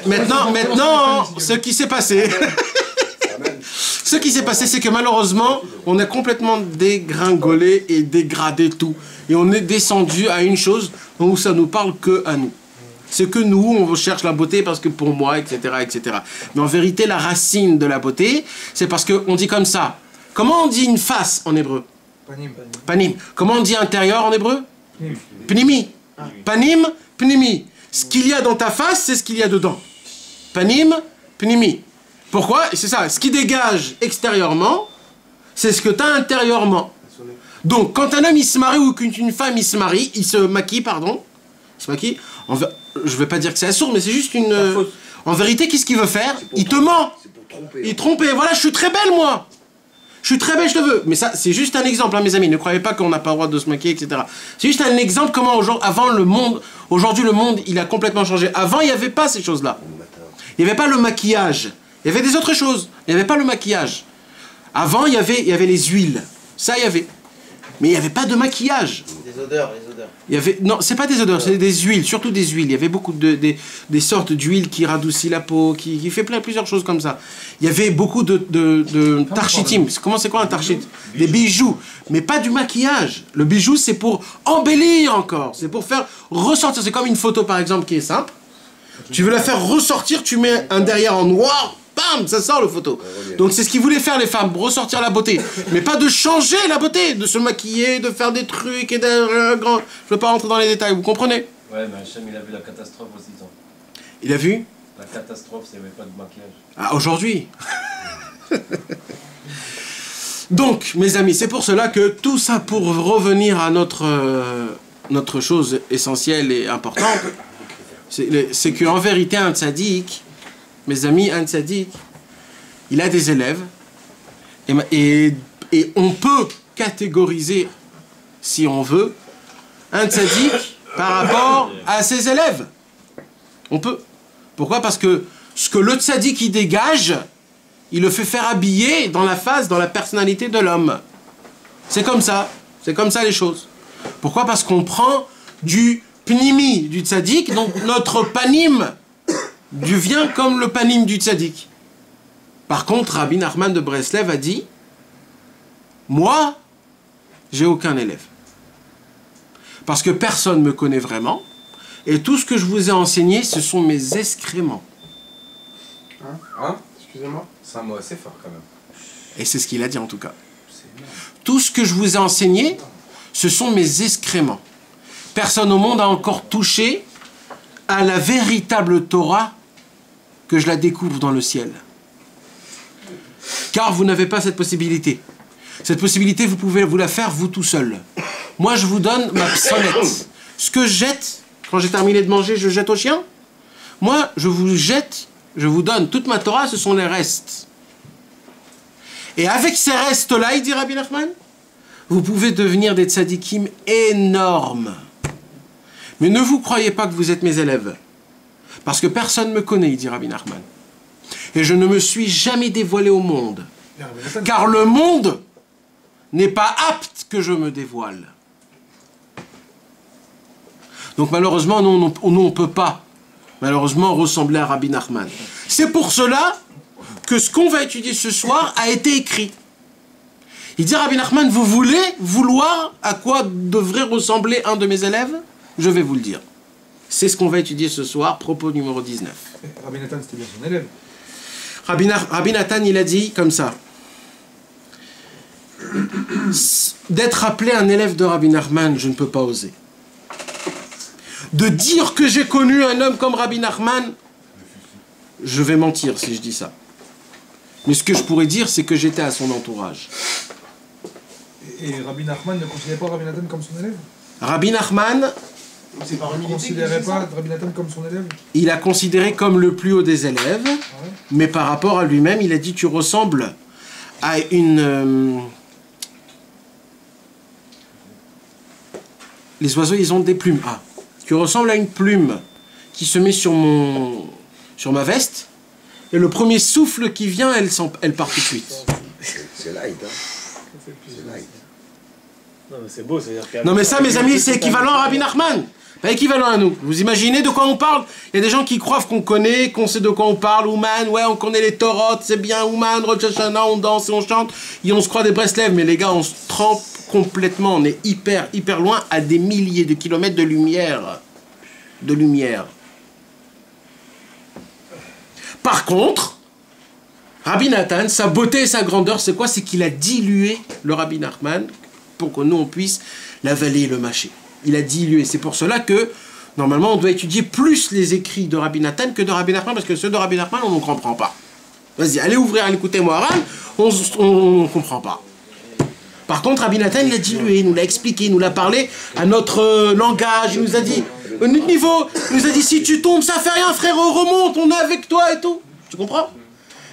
Maintenant, ce qui s'est passé... Ce qui s'est passé, c'est que malheureusement, on a complètement dégringolé et dégradé tout. Et on est descendu à une chose où ça nous parle que à nous. C'est que nous, on cherche la beauté parce que pour moi, etc., etc. Mais en vérité, la racine de la beauté, c'est parce qu'on dit comme ça. Comment on dit une face en hébreu? Panim. Panim. Comment on dit intérieur en hébreu? Pnimi. Panim, pnimi. Ce qu'il y a dans ta face, c'est ce qu'il y a dedans. Panim, pnimi. Pourquoi? C'est ça, ce qui dégage extérieur,ment c'est ce que tu as intérieurement. Donc, quand un homme il se marie ou qu'une femme il se marie, il se maquille, pardon, il se maquille, je ne vais pas dire que c'est assourd, mais c'est juste une... En vérité, qu'est-ce qu'il veut faire? Il te ment. C'est pour tromper. Il trompe, voilà, je suis très belle, moi. Je suis très belle, je te veux. Mais ça, c'est juste un exemple, hein, mes amis. Ne croyez pas qu'on n'a pas le droit de se maquiller, etc. C'est juste un exemple comment, avant le monde, aujourd'hui, le monde, il a complètement changé. Avant, il n'y avait pas ces choses-là. Il n'y avait pas le maquillage. Il y avait des autres choses. Il n'y avait pas le maquillage. Avant, il y avait les huiles. Ça, il y avait. Mais il n'y avait pas de maquillage. Des odeurs, les odeurs. Il y avait, non, c'est pas des odeurs, c'est des huiles, surtout des huiles. Il y avait beaucoup des sortes d'huiles qui radoucit la peau, qui fait plusieurs choses comme ça. Il y avait beaucoup de tarchitim. Comment c'est quoi un tarchit? Des bijoux, mais pas du maquillage. Le bijou, c'est pour embellir encore. C'est pour faire ressortir. C'est comme une photo, par exemple, qui est simple. Tu veux la faire ressortir, tu mets un derrière en noir, bam, ça sort le photo. Donc c'est ce qu'ils voulaient faire les femmes, ressortir la beauté. Mais pas de changer la beauté, de se maquiller, de faire des trucs et je veux pas rentrer dans les détails, vous comprenez? Ouais, mais Hachem, il a vu la catastrophe aussi, ça. Il a vu? La catastrophe, c'est même pas de maquillage. Ah, aujourd'hui. Donc, mes amis, c'est pour cela que tout ça, pour revenir à notre chose essentielle et importante, c'est qu'en vérité, un tzaddik, mes amis, un tzaddik, il a des élèves, et on peut catégoriser, si on veut, un tzaddik par rapport à ses élèves. On peut. Pourquoi? Parce que ce que le tzaddik il dégage, il le fait faire habiller dans la face, dans la personnalité de l'homme. C'est comme ça les choses. Pourquoi? Parce qu'on prend du pnimi du tzaddik, donc notre panim devient comme le panim du tzaddik. Par contre, Rabbi Nachman de Breslev a dit, moi, j'ai aucun élève. Parce que personne ne me connaît vraiment, et tout ce que je vous ai enseigné, ce sont mes excréments. Hein? Excusez-moi? C'est un mot assez fort quand même. Et c'est ce qu'il a dit en tout cas. Tout ce que je vous ai enseigné, Ce sont mes excréments. Personne au monde a encore touché à la véritable Torah que je la découvre dans le ciel. Car vous n'avez pas cette possibilité. Cette possibilité, vous pouvez vous la faire vous tout seul. Moi, je vous donne ma psonnette. Ce que je jette, quand j'ai terminé de manger, je jette au chien. Moi, je vous jette, je vous donne toute ma Torah, ce sont les restes. Et avec ces restes-là, il dit Rabbi Nachman, vous pouvez devenir des tzadikim énormes. Mais ne vous croyez pas que vous êtes mes élèves. Parce que personne ne me connaît, il dit Rabbi Nachman. Et je ne me suis jamais dévoilé au monde. Car le monde n'est pas apte que je me dévoile. Donc malheureusement, nous on ne peut pas, malheureusement, ressembler à Rabbi Nachman. C'est pour cela que ce qu'on va étudier ce soir a été écrit. Il dit Rabbi Nachman, vous voulez vouloir à quoi devrait ressembler un de mes élèves? Je vais vous le dire. C'est ce qu'on va étudier ce soir, propos numéro 19. Rabbi Nathan, c'était bien son élève. Rabbi Nathan, il a dit comme ça. D'être appelé un élève de Rabbi Nachman, je ne peux pas oser. De dire que j'ai connu un homme comme Rabbi Nachman, je vais mentir si je dis ça. Mais ce que je pourrais dire, c'est que j'étais à son entourage. Et Rabbi Nachman ne considérait pas Rabbi Nathan comme son élève? Rabbi Nachman, Il ne considérait pas Rabbi Nathan comme son élève? il a considéré comme le plus haut des élèves, mais par rapport à lui-même, il a dit tu ressembles à une... Les oiseaux, ils ont des plumes. Ah, tu ressembles à une plume qui se met sur ma veste, et le premier souffle qui vient, elle part tout de suite. C'est light, hein. C'est light. Non, mais c'est beau, c'est-à-dire Non mais ça, mes amis, c'est équivalent à Rabbi Nachman. Pas équivalent à nous. Vous imaginez de quoi on parle? Il y a des gens qui croient qu'on connaît, qu'on sait de quoi on parle. Ouman, ouais, on connaît les Torot, c'est bien. Ouman, Rosh Hashanah, on danse et on chante. Et on se croit des Breslev. Mais les gars, on se trempe complètement. On est hyper, hyper loin, à des milliers de kilomètres de lumière. De lumière. Par contre, Rabbi Nathan, sa beauté et sa grandeur, c'est quoi? C'est qu'il a dilué le Rabbi Nachman pour que nous, on puisse l'avaler et le mâcher. Il a dilué. C'est pour cela que, normalement, on doit étudier plus les écrits de Rabbi Nathan que de Rabbi Nachman, parce que ceux de Rabbi Nachman, on ne comprend pas. Vas-y, allez ouvrir l'écouter Moharan, on ne comprend pas. Par contre, Rabbi Nathan, il a dilué, il nous l'a expliqué, il nous l'a parlé à notre langage, il nous a dit, au notre niveau, il nous a dit, si tu tombes, ça fait rien, frérot, remonte, on est avec toi et tout. Tu comprends?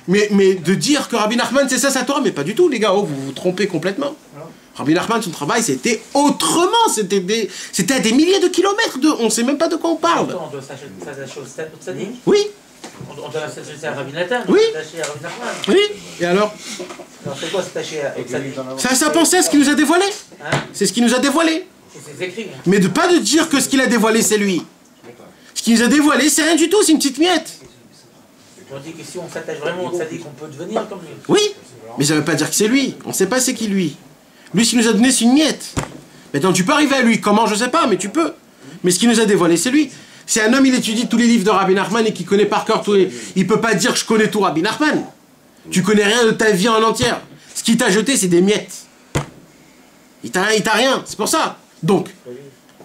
Mais de dire que Rabbi Nachman, c'est ça sa Torah, mais pas du tout, les gars, oh, vous vous trompez complètement. Rabbi Nachman, son travail, c'était autrement, c'était à des milliers de kilomètres on ne sait même pas de quoi on parle. On doit s'attacher au tzaddik. Oui. On doit s'attacher à Rabbi Nathan. Oui. S'attacher à Rabbi Nachman. Oui. Et alors? Alors c'est quoi s'attacher au tzaddik? C'est sa pensée, ce qu'il nous a dévoilé. Hein? C'est ce qu'il nous a dévoilé. C'est ses écrits. Mais pas de dire que ce qu'il a dévoilé, c'est lui. Ce qu'il nous a dévoilé, c'est rien du tout, c'est une petite miette. On dit que si on s'attache vraiment au tzaddik, on peut devenir comme lui. Oui, mais ça ne veut pas dire que c'est lui. On ne sait pas c'est qui lui. Lui, ce qu'il nous a donné, c'est une miette. Maintenant, tu peux arriver à lui. Comment, je ne sais pas, mais tu peux. Mais ce qu'il nous a dévoilé, c'est lui. C'est un homme, il étudie tous les livres de Rabbi Nachman et qui connaît par cœur tous les... Il ne peut pas dire que je connais tout Rabbi Nachman. Tu connais rien de ta vie en entière. Ce qu'il t'a jeté, c'est des miettes. Il t'a rien. C'est pour ça. Donc,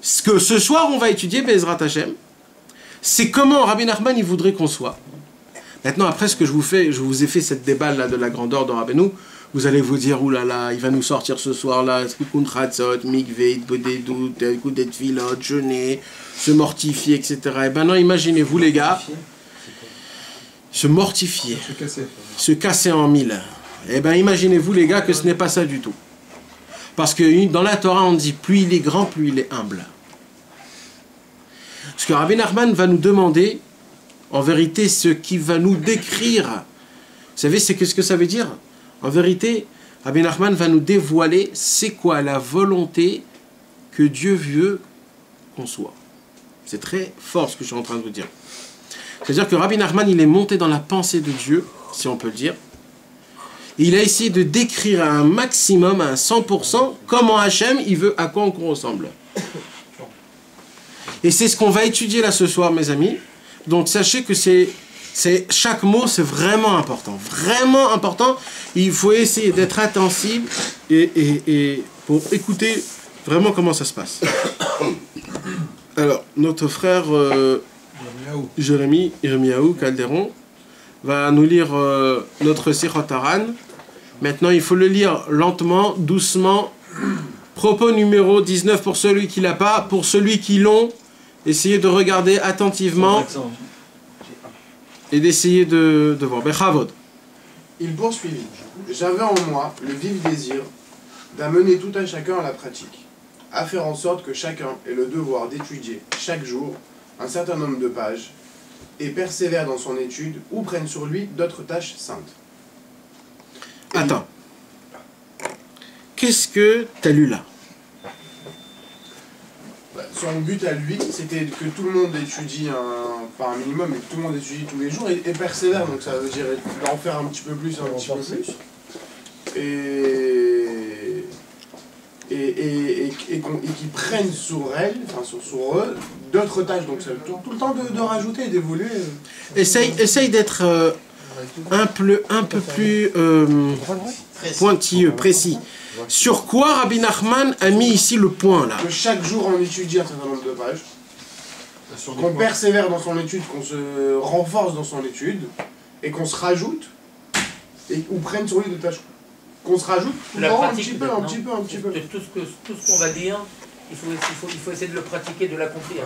ce que ce soir, on va étudier, Bezrat Hashem, c'est comment Rabbi Nachman, il voudrait qu'on soit. Maintenant, après ce que je vous ai fait cette déballe là de la grandeur de Rabbeinu, vous allez vous dire, oulala, il va nous sortir ce soir-là, mikveh, bodedut, écoute des tfilot, jeûner, se mortifier, etc. Et ben non, imaginez-vous les gars, se mortifier, se casser en mille. Et ben imaginez-vous les gars que ce n'est pas ça du tout. Parce que dans la Torah, on dit, plus il est grand, plus il est humble. Ce que Rabbi Nachman va nous demander, en vérité, ce qui va nous décrire, vous savez, c'est ce que ça veut dire? En vérité, Rabbi Nachman va nous dévoiler c'est quoi la volonté que Dieu veut qu'on soit. C'est très fort ce que je suis en train de vous dire. C'est-à-dire que Rabbi Nachman, il est monté dans la pensée de Dieu, si on peut le dire. Et il a essayé de décrire à un maximum, à un 100%, comment Hachem, il veut à quoi on ressemble. Et c'est ce qu'on va étudier là ce soir, mes amis. Donc sachez que chaque mot, c'est vraiment important. Vraiment important. Il faut essayer d'être attentif et pour écouter vraiment comment ça se passe. Alors, notre frère Jérémiaou Calderon va nous lire notre Sichot Haran. Maintenant, il faut le lire lentement, doucement. Propos numéro 19 pour celui qui l'a pas. Pour celui qui l'ont, essayez de regarder attentivement et d'essayer de voir. Bechavod. Il poursuivit. J'avais en moi le vif désir d'amener tout un chacun à la pratique, à faire en sorte que chacun ait le devoir d'étudier chaque jour un certain nombre de pages et persévère dans son étude ou prenne sur lui d'autres tâches saintes. Attends. Qu'est-ce que tu as lu là? Son but à lui, c'était que tout le monde étudie pas un minimum, mais que tout le monde étudie tous les jours et persévère. Donc ça veut dire en faire un petit peu plus, un petit peu plus. Et qu'ils prennent sur elle, enfin sur eux, d'autres tâches. Donc ça tout le temps de rajouter et d'évoluer. Essaye d'être un peu plus pointilleux, précis. Sur quoi Rabbi Nachman a mis ici le point là? Que chaque jour on étudie un certain nombre de pages, qu'on persévère dans son étude, qu'on se renforce dans son étude, et qu'on se rajoute, ou prenne sur lui de tâches. Qu'on se rajoute tout le temps un petit peu. Tout ce qu'on va dire, il faut essayer de le pratiquer, de l'accomplir.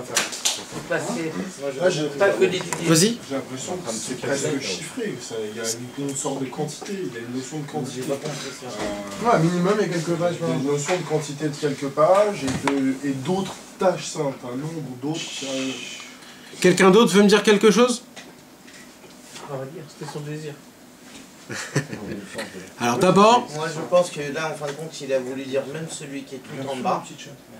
Pas que d'étudier. Vas-y. J'ai l'impression que c'est presque chiffré. Il y a une sorte de quantité, il y a une notion de quantité. Ouais, minimum et quelques pages. Il y a une notion de quantité de quelques pages et d'autres tâches saintes, un nombre d'autres. Quelqu'un d'autre veut me dire quelque chose? On va dire, c'était son désir. Alors d'abord... Moi je pense que là en fin de compte il a voulu dire même celui qui est tout en bas,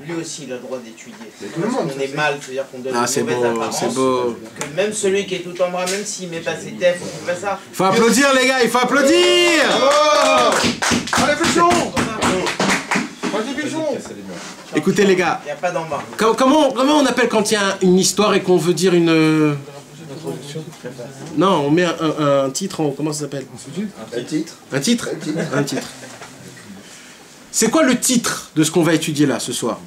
lui aussi il a le droit d'étudier. Parce qu'on est mal, c'est-à-dire qu'on donne une mauvaise apparence. C'est beau. Que même celui qui est tout en bas, même s'il met pas ses TF, on fait pas ça. Il faut applaudir les gars, il faut applaudir. Allez Pichon. Écoutez les gars, Il n'y a pas d'en bas. comment on appelle quand il y a une histoire et qu'on veut dire une... Non, on met un titre en... Comment ça s'appelle? Un titre. Un titre. Un titre. C'est quoi le titre de ce qu'on va étudier là ce soir?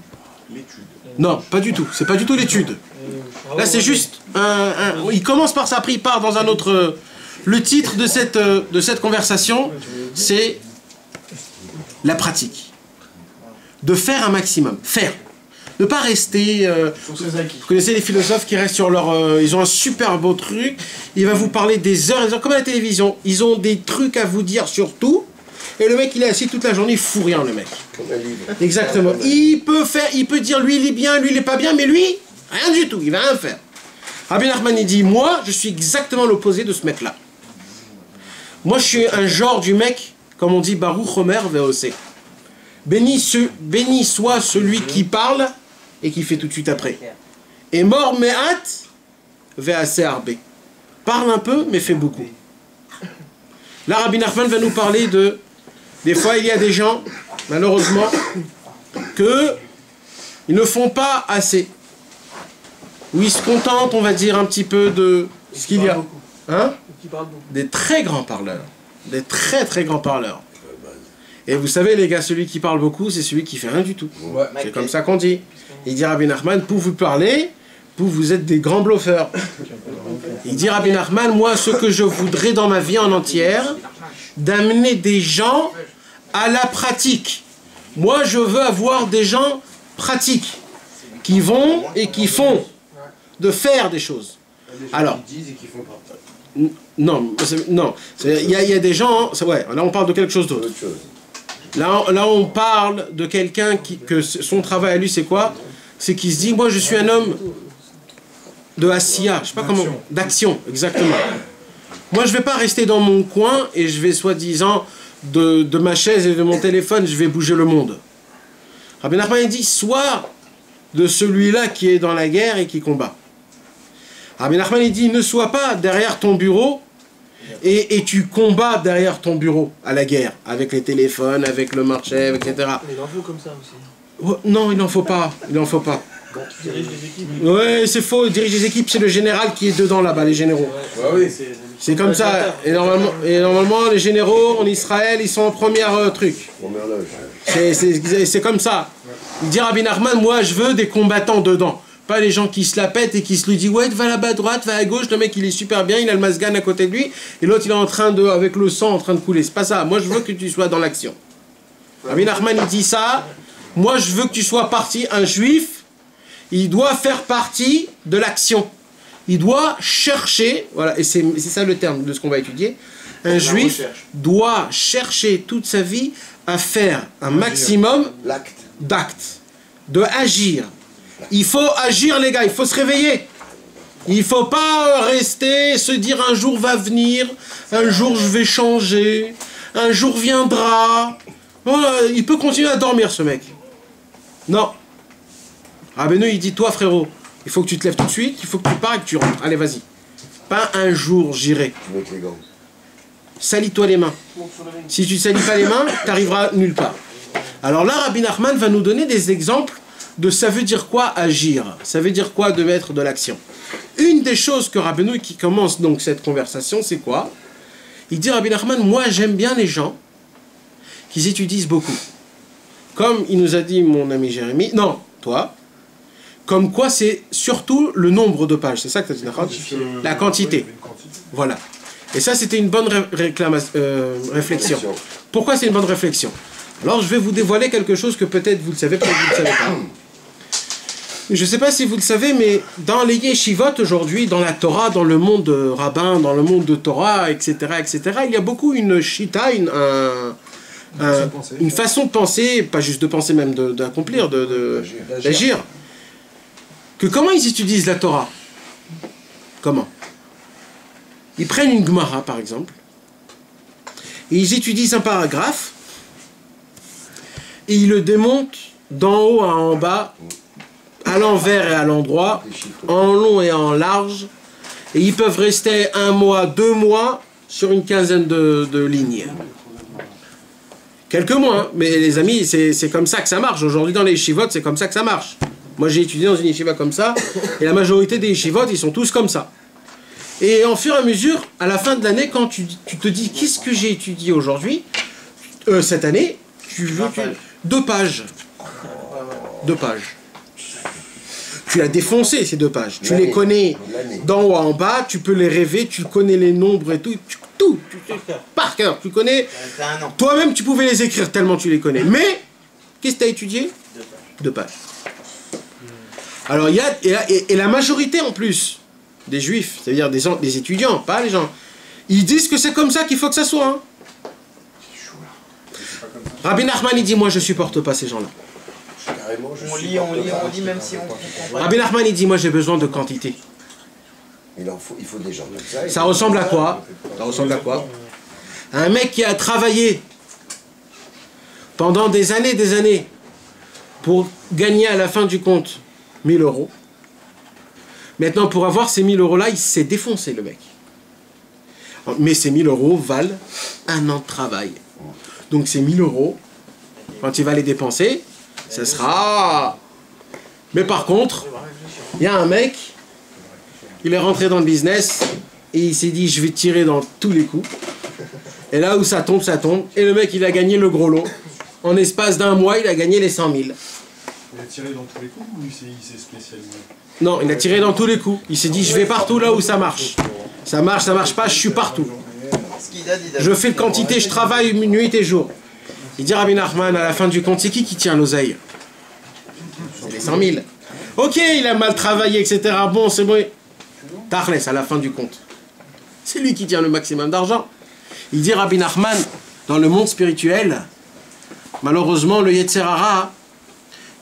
L'étude. Non, pas du tout. C'est pas du tout l'étude. Là, c'est juste il commence par ça, après il part dans un autre... Le titre de cette conversation, c'est la pratique. De faire un maximum. Faire. Ne pas rester... vous connaissez les philosophes qui restent sur leur... ils ont un super beau truc. Il va vous parler des heures et des heures. Comme à la télévision. Ils ont des trucs à vous dire sur tout. Et le mec, il est assis toute la journée. Il fout rien, le mec. Comme un livre. Exactement. Il peut dire lui, il est bien, lui, il est pas bien. Mais lui, rien du tout. Il va rien faire. Rabbi Nachman, il dit, moi, je suis exactement l'opposé de ce mec-là. Moi, je suis un genre du mec, comme on dit, Baruch Omer Ve'oseh. Béni soit celui qui parle et qui fait tout de suite après. Et mort me'at ve'aseh arbe. Parle un peu, mais fait beaucoup. Là, Rabbi Nachman va nous parler de... Des fois, il y a des gens, malheureusement, ils ne font pas assez. Ou ils se contentent, on va dire, un petit peu de ce qu'il y a. Hein? Des très grands parleurs. Des très très grands parleurs. Et vous savez les gars, celui qui parle beaucoup, c'est celui qui fait rien du tout. Ouais. C'est comme ça qu'on dit. Il dit Rabbi Nachman, pour vous parler, vous êtes des grands bluffeurs. Il dit Rabbi Nachman, moi ce que je voudrais dans ma vie en entière, d'amener des gens à la pratique. Moi je veux avoir des gens pratiques, qui vont et qui font, de faire des choses. Alors, Ils disent et qu'ils font pas. non, il y a des gens, ouais, là on parle de quelque chose d'autre. Autre chose. Là, on parle de quelqu'un que son travail à lui, c'est quoi? C'est qu'il se dit, moi, je suis un homme de Asiya, je sais pas comment... D'action, exactement. Moi, je vais pas rester dans mon coin et je vais, soi-disant, de ma chaise et de mon téléphone, je vais bouger le monde. Rabbi Nachman dit, sois de celui-là qui est dans la guerre et qui combat. Rabbi Nachman dit, ne sois pas derrière ton bureau et tu combats derrière ton bureau à la guerre, avec les téléphones, avec le marché, etc. Mais il en faut comme ça aussi. Oh, non, il n'en faut pas. Il n'en faut pas. Tu diriges les équipes. Ouais, c'est faux. Il dirige les équipes, c'est le général qui est dedans là-bas, les généraux. Ouais, oui. C'est comme ça. Et normalement, les généraux en Israël, ils sont en première truc. Première loge. C'est comme ça. Il dit Rabbi Nachman, moi je veux des combattants dedans. Pas les gens qui se la pètent et qui se lui disent ouais, va là-bas à droite, va à gauche, le mec il est super bien, il a le masgan à côté de lui, et l'autre il est en train de, avec le sang en train de couler. C'est pas ça, moi je veux que tu sois dans l'action. Rabbi Nachman il dit ça, moi je veux que tu sois parti, un juif, il doit faire partie de l'action. Il doit chercher, voilà, et c'est ça le terme de ce qu'on va étudier, un juif doit chercher toute sa vie à faire un maximum d'actes, de agir. Il faut agir les gars, il faut se réveiller. Il ne faut pas rester, se dire un jour va venir, un jour je vais changer, un jour viendra. Voilà, il peut continuer à dormir ce mec. Non. Rabbeinu il dit toi frérot, il faut que tu te lèves tout de suite, il faut que tu pars et que tu rentres. Allez vas-y. Pas un jour j'irai. Salis-toi les mains. Si tu ne salis pas les mains, tu n'arriveras nulle part. Alors là Rabbi Nachman va nous donner des exemples de ça veut dire quoi agir, ça veut dire quoi de mettre de l'action. Une des choses que Rabbeinu qui commence donc cette conversation, c'est quoi? Il dit Rabbi Nachman, moi j'aime bien les gens qui étudient beaucoup. Comme il nous a dit mon ami Jérémy, non, toi, comme quoi c'est surtout le nombre de pages, c'est ça que tu as dit, la quantité. Voilà. Et ça c'était une bonne réflexion. Pourquoi c'est une bonne réflexion? Alors je vais vous dévoiler quelque chose que peut-être vous le savez, peut-être vous ne le savez pas. Je ne sais pas si vous le savez, mais dans les yeshivot aujourd'hui, dans la Torah, dans le monde de rabbin, dans le monde de Torah, etc., il y a beaucoup une shita, une façon de penser, pas juste de penser, même d'accomplir, d'agir. Que comment ils utilisent la Torah? Comment? Ils prennent une Gemara, par exemple, et ils étudient un paragraphe, et ils le démontent d'en haut à en bas, à l'envers et à l'endroit, en long et en large, et ils peuvent rester 1 mois, 2 mois sur une quinzaine de lignes. Quelques mois, hein, mais les amis, c'est comme ça que ça marche. Aujourd'hui dans les yeshivot, c'est comme ça que ça marche. Moi j'ai étudié dans une yeshiva comme ça, et la majorité des yeshivot, ils sont tous comme ça. Et en fur et à mesure, à la fin de l'année, quand tu te dis qu'est-ce que j'ai étudié aujourd'hui, cette année, tu veux 2 pages. 2 pages. Tu as défoncé ces 2 pages. Tu les connais d'en haut en bas, tu peux les rêver, tu connais les nombres et tout. Tout, par cœur. Tu connais. Toi-même, tu pouvais les écrire tellement tu les connais. Mais, qu'est-ce que tu as étudié? 2 pages. Alors, il y a. Et la majorité en plus des juifs, c'est-à-dire des étudiants, pas les gens, ils disent que c'est comme ça qu'il faut que ça soit. Hein. Rabbi Nachman, il dit moi, je supporte pas ces gens-là. On lit même si on comprend pas. Rabbi Nachman il dit moi j'ai besoin de quantité. Il faut des gens comme ça. Ça ressemble à quoi? Ça ressemble à quoi? Un mec qui a travaillé pendant des années pour gagner à la fin du compte 1000 euros. Maintenant pour avoir ces 1000 euros là, il s'est défoncé le mec. Mais ces 1000 euros valent 1 an de travail. Donc ces 1000 euros, quand il va les dépenser, ce sera... Mais par contre, il y a un mec, il est rentré dans le business et il s'est dit je vais tirer dans tous les coups. Et là où ça tombe, ça tombe. Et le mec il a gagné le gros lot. En espace d'1 mois, il a gagné les 100 000. Il a tiré dans tous les coups ou il s'est spécialisé? Non, il a tiré dans tous les coups. Il s'est dit je vais partout là où ça marche. Ça marche pas, je suis partout. Je fais de quantité, je travaille nuit et jour. Il dit Rabbi Nachman, à la fin du compte, c'est qui tient l'oseille? C'est les 100 000. Ok, il a mal travaillé, etc. Bon, c'est bon. Tachles, à la fin du compte. C'est lui qui tient le maximum d'argent. Il dit Rabbi Nachman, dans le monde spirituel, malheureusement, le Yetzer Hara,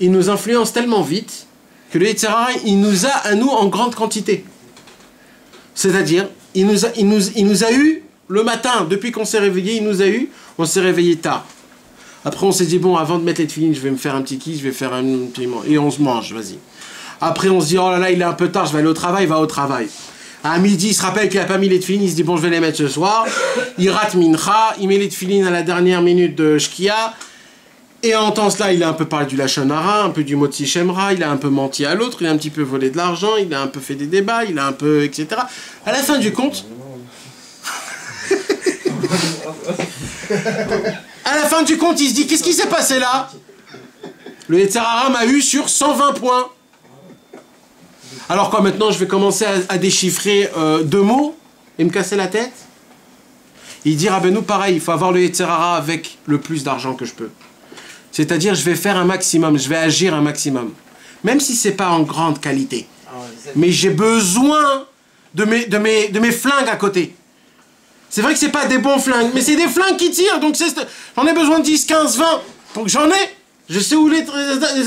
il nous influence tellement vite que le Yetzer Hara, il nous a à nous en grande quantité. C'est-à-dire, il nous a eu le matin, depuis qu'on s'est réveillé, il nous a eu, on s'est réveillé tard. Après, on s'est dit, bon, avant de mettre les tefilines, je vais me faire un petit kiss, je vais faire un piment. Et on se mange, vas-y. Après, on se dit, oh là là, il est un peu tard, je vais aller au travail, il va au travail. À midi, il se rappelle qu'il n'a pas mis les tefilines, il se dit, bon, je vais les mettre ce soir. Il rate mincha, il met les tefilines à la dernière minute de shkia. Et en temps cela, il a un peu parlé du Lachon Hara, un peu du Motzi Shemra, il a un peu menti à l'autre, il a un petit peu volé de l'argent, il a un peu fait des débats, il a un peu, etc. À la fin du compte... À la fin du compte, il se dit, qu'est-ce qui s'est passé là? Le Yetzer Hara m'a eu sur 120 points. Alors quoi, maintenant je vais commencer à déchiffrer 2 mots et me casser la tête? Il dit Rabbeinu pareil, il faut avoir le Yetzer Hara avec le plus d'argent que je peux. C'est-à-dire je vais faire un maximum, je vais agir un maximum. Même si c'est pas en grande qualité. Mais j'ai besoin de mes flingues à côté. C'est vrai que c'est pas des bons flingues, mais c'est des flingues qui tirent, donc j'en ai besoin de 10, 15, 20. Donc j'en ai, je sais où les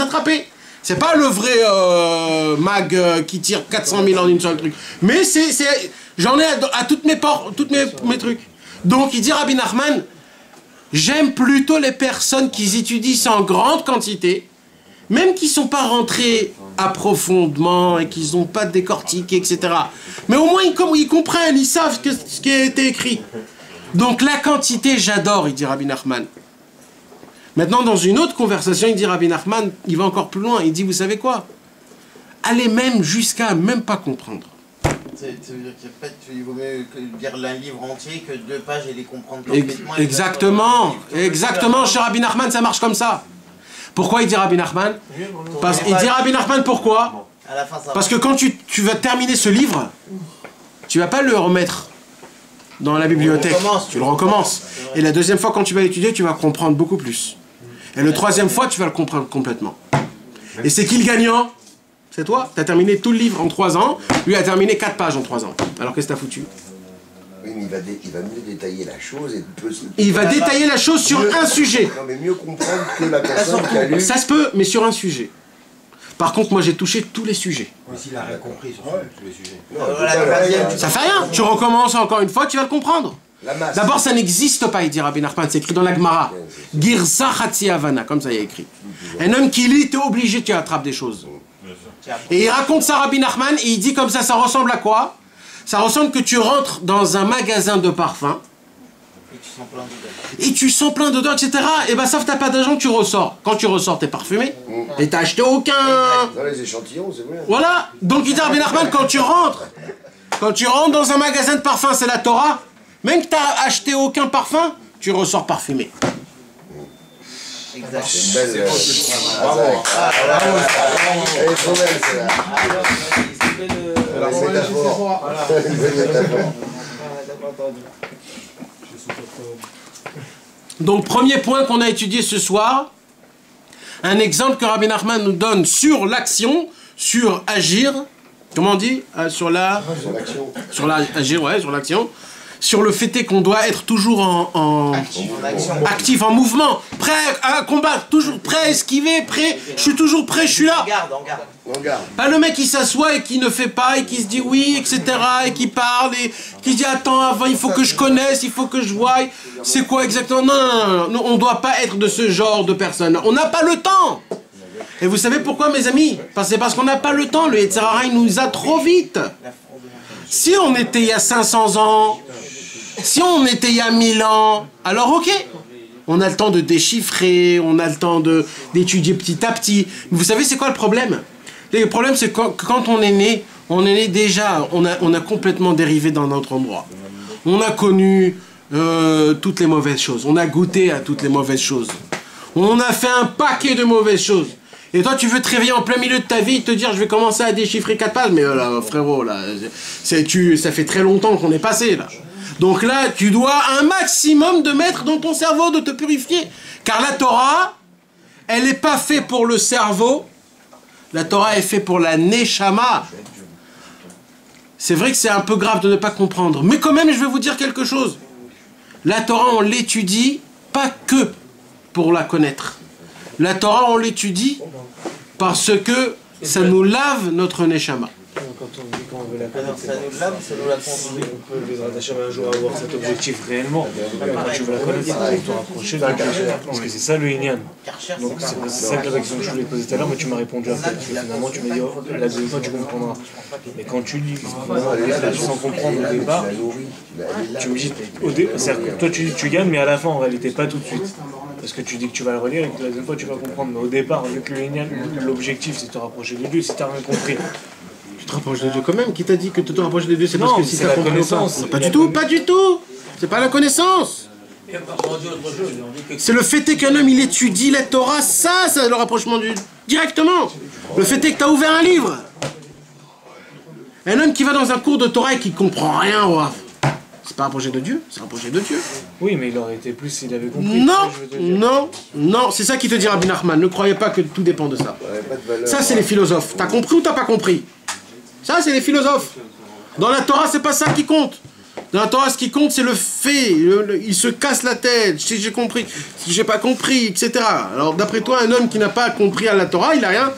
attraper. C'est pas le vrai mag qui tire 400 000 en une seule truc. Mais j'en ai à toutes mes portes, toutes mes trucs. Donc il dit Rabbi Nachman, j'aime plutôt les personnes qui étudient ça en grande quantité, même qui ne sont pas rentrés approfondément et qui n'ont pas décortiqué, etc. Mais au moins ils comprennent, ils savent ce qui a été écrit. Donc la quantité, j'adore, il dit Rabbi Nachman. Maintenant, dans une autre conversation, il dit Rabbi Nachman, il va encore plus loin, il dit, vous savez quoi? Allez même jusqu'à même pas comprendre. Ça veut dire qu'il vaut mieux lire un livre entier que 2 pages et les comprendre complètement. Exactement, chez Rabbi Nachman, ça marche comme ça. Pourquoi il dit Rabbi Nachman? Il dit Rabbi Nachman pourquoi? Parce que quand tu vas terminer ce livre, tu vas pas le remettre dans la bibliothèque, tu le recommences. Et la deuxième fois, quand tu vas l'étudier, tu vas comprendre beaucoup plus. Et la troisième fois, tu vas le comprendre complètement. Et c'est qui le gagnant? C'est toi. Tu as terminé tout le livre en 3 ans. Lui a terminé 4 pages en 3 ans. Alors qu'est-ce que tu as foutu? Oui, mais il va mieux détailler la chose et il va détailler la chose sur un sujet. Non, mais mieux comprendre que la personne qui a lu. Ça se peut, mais sur un sujet. Par contre, moi, j'ai touché tous les sujets. Mais s'il a rien compris sur tous les sujets. Ça fait rien. Tu recommences encore une fois, tu vas le comprendre. D'abord, ça n'existe pas, il dit Rabbi Nachman. C'est écrit dans la Gemara. Girsa Chatzi Havana, comme ça il y a écrit. Un homme qui lit, t'es obligé, tu attrapes des choses. Et il raconte ça, Rabbi Nachman, et il dit comme ça ressemble à quoi? Ça ressemble que tu rentres dans un magasin de parfums. Et tu sens plein d'odeurs, etc. Et ben, sauf que t'as pas d'argent, tu ressors. Quand tu ressors, t'es parfumé. Et t'as acheté aucun. Dans les échantillons, c'est vrai. Voilà. Donc, il dit Rabbi Nachman, quand tu rentres dans un magasin de parfums, c'est la Torah. Même que t'as acheté aucun parfum, tu ressors parfumé. Exact. C'est une belle. Bravo. Elle est trop belle, celle-là. C'est une métaphore. Une belle métaphore. Donc, premier point qu'on a étudié ce soir, un exemple que Rabbi Nachman nous donne sur l'action, sur agir, comment on dit? Sur l'action. Sur l'action. Sur le fait qu'on doit être toujours actif, en mouvement, prêt à combattre, toujours prêt à esquiver, prêt, je suis toujours prêt, je suis là. En garde. Pas le mec qui s'assoit et qui ne fait pas et qui se dit oui, etc. et qui parle et qui se dit attends, avant il faut que je connaisse, il faut que je voie, c'est quoi exactement? Non, on ne doit pas être de ce genre de personne. On n'a pas le temps. Et vous savez pourquoi, mes amis? C'est parce qu'on n'a pas le temps. Le Yetzer Hara, il nous a trop vite. Si on était il y a 500 ans, si on était il y a 1000 ans, alors ok, on a le temps de déchiffrer, on a le temps d'étudier petit à petit. Mais vous savez c'est quoi le problème? Le problème c'est que quand on est né déjà, on a complètement dérivé dans notre endroit. On a connu toutes les mauvaises choses, on a goûté à toutes les mauvaises choses. On a fait un paquet de mauvaises choses. Et toi, tu veux te réveiller en plein milieu de ta vie et te dire, je vais commencer à déchiffrer 4 pages. Mais là, frérot, là, ça fait très longtemps qu'on est passé, là. Donc là, tu dois un maximum de mettre dans ton cerveau, de te purifier. Car la Torah, elle n'est pas faite pour le cerveau. La Torah est faite pour la Neshama. C'est vrai que c'est un peu grave de ne pas comprendre. Mais quand même, je vais vous dire quelque chose. La Torah, on l'étudie pas que pour la connaître. La Torah, on l'étudie parce que ça nous lave notre Neshama. Quand on dit qu'on veut la connaître, ça nous la construit. On peut les rattacher un jour à avoir cet objectif réellement. Quand tu veux la connaître, c'est pour te rapprocher de Dieu. Parce que c'est ça le Inyan. Donc c'est ça que la question que je voulais poser tout à l'heure, mais tu m'as répondu après. Parce que finalement, tu m'as dit, oh, la deuxième fois, tu comprendras. Mais quand tu lis sans comprendre au départ, tu me dis, toi tu gagnes, mais à la fin, en réalité, pas tout de suite. Parce que tu dis que tu vas le relire et que la deuxième fois, tu vas comprendre. Mais au départ, vu que l'objectif, c'est de te rapprocher de Dieu, si tu n'as rien compris. Tu te rapproches de Dieu quand même. Qui t'a dit que tu te rapproches de Dieu? C'est parce que si tu as la compris connaissance. ça. Pas du tout, pas du tout. C'est pas la connaissance. C'est le fait est qu'un homme, il étudie la Torah, ça c'est le rapprochement directement. Le fait est que tu as ouvert un livre. Un homme qui va dans un cours de Torah et qui comprend rien, ouais. C'est pas un projet de Dieu, c'est un projet de Dieu. Oui, mais il aurait été plus s'il avait compris. Non, c'est ça qui te dit Rabbi Nachman. Ne croyez pas que tout dépend de ça. Ça, c'est les philosophes. T'as compris ou t'as pas compris? Ça, c'est les philosophes. Dans la Torah, c'est pas ça qui compte. Dans la Torah, ce qui compte, c'est le fait. Il se casse la tête. Si j'ai compris, si j'ai pas compris, etc. Alors, d'après toi, un homme qui n'a pas compris à la Torah, il a rien.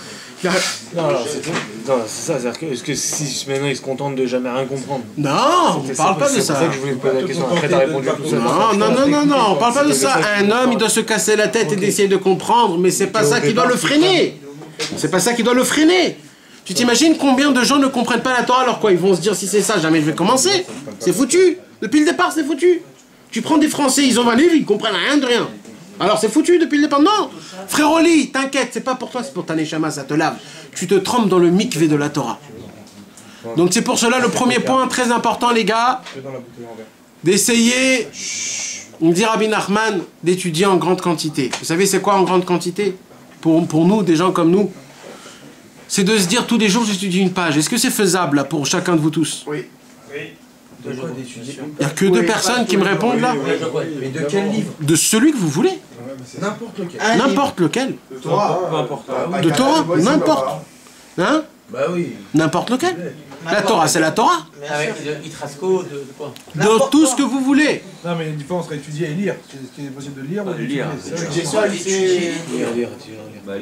Non, c'est ça. C'est-à-dire que, est-ce que si maintenant il se contente de jamais rien comprendre? Non, on parle pas de ça. C'est pour ça que je voulais te poser la question. Après, t'as répondu à tout ça. Non, on parle pas de ça. Un homme, il doit se casser la tête et d'essayer de comprendre, mais c'est pas ça qui doit le freiner. C'est pas ça qui doit le freiner. Tu t'imagines combien de gens ne comprennent pas la Torah, alors quoi? Ils vont se dire, si c'est ça, jamais je vais commencer. C'est foutu. Depuis le départ, c'est foutu. Tu prends des Français, ils ont un livre, ils comprennent rien de rien. Alors c'est foutu depuis le départ. Non, frère Oli, t'inquiète, c'est pas pour toi, c'est pour ta neshama, ça te lave. Tu te trempes dans le mikvé de la Torah. Donc c'est pour cela le premier point très important, les gars, d'essayer, on dit Rabbi Nachman, d'étudier en grande quantité. Vous savez c'est quoi en grande quantité? Pour nous, des gens comme nous, c'est de se dire tous les jours j'étudie une page. Est-ce que c'est faisable là, pour chacun de vous tous? Oui. Il n'y a que deux personnes qui me répondent là. Mais de quel livre? De celui que vous voulez. N'importe lequel. N'importe lequel. De Torah. De Torah, n'importe. Hein? Bah oui. N'importe lequel. La Torah, c'est la Torah. Avec Itrasco, de quoi? De tout ce que vous voulez. Non, mais il y a une différence entre étudier et lire. Est-ce qu'il est possible de lire ou d'étudier? Étudier seul, c'est...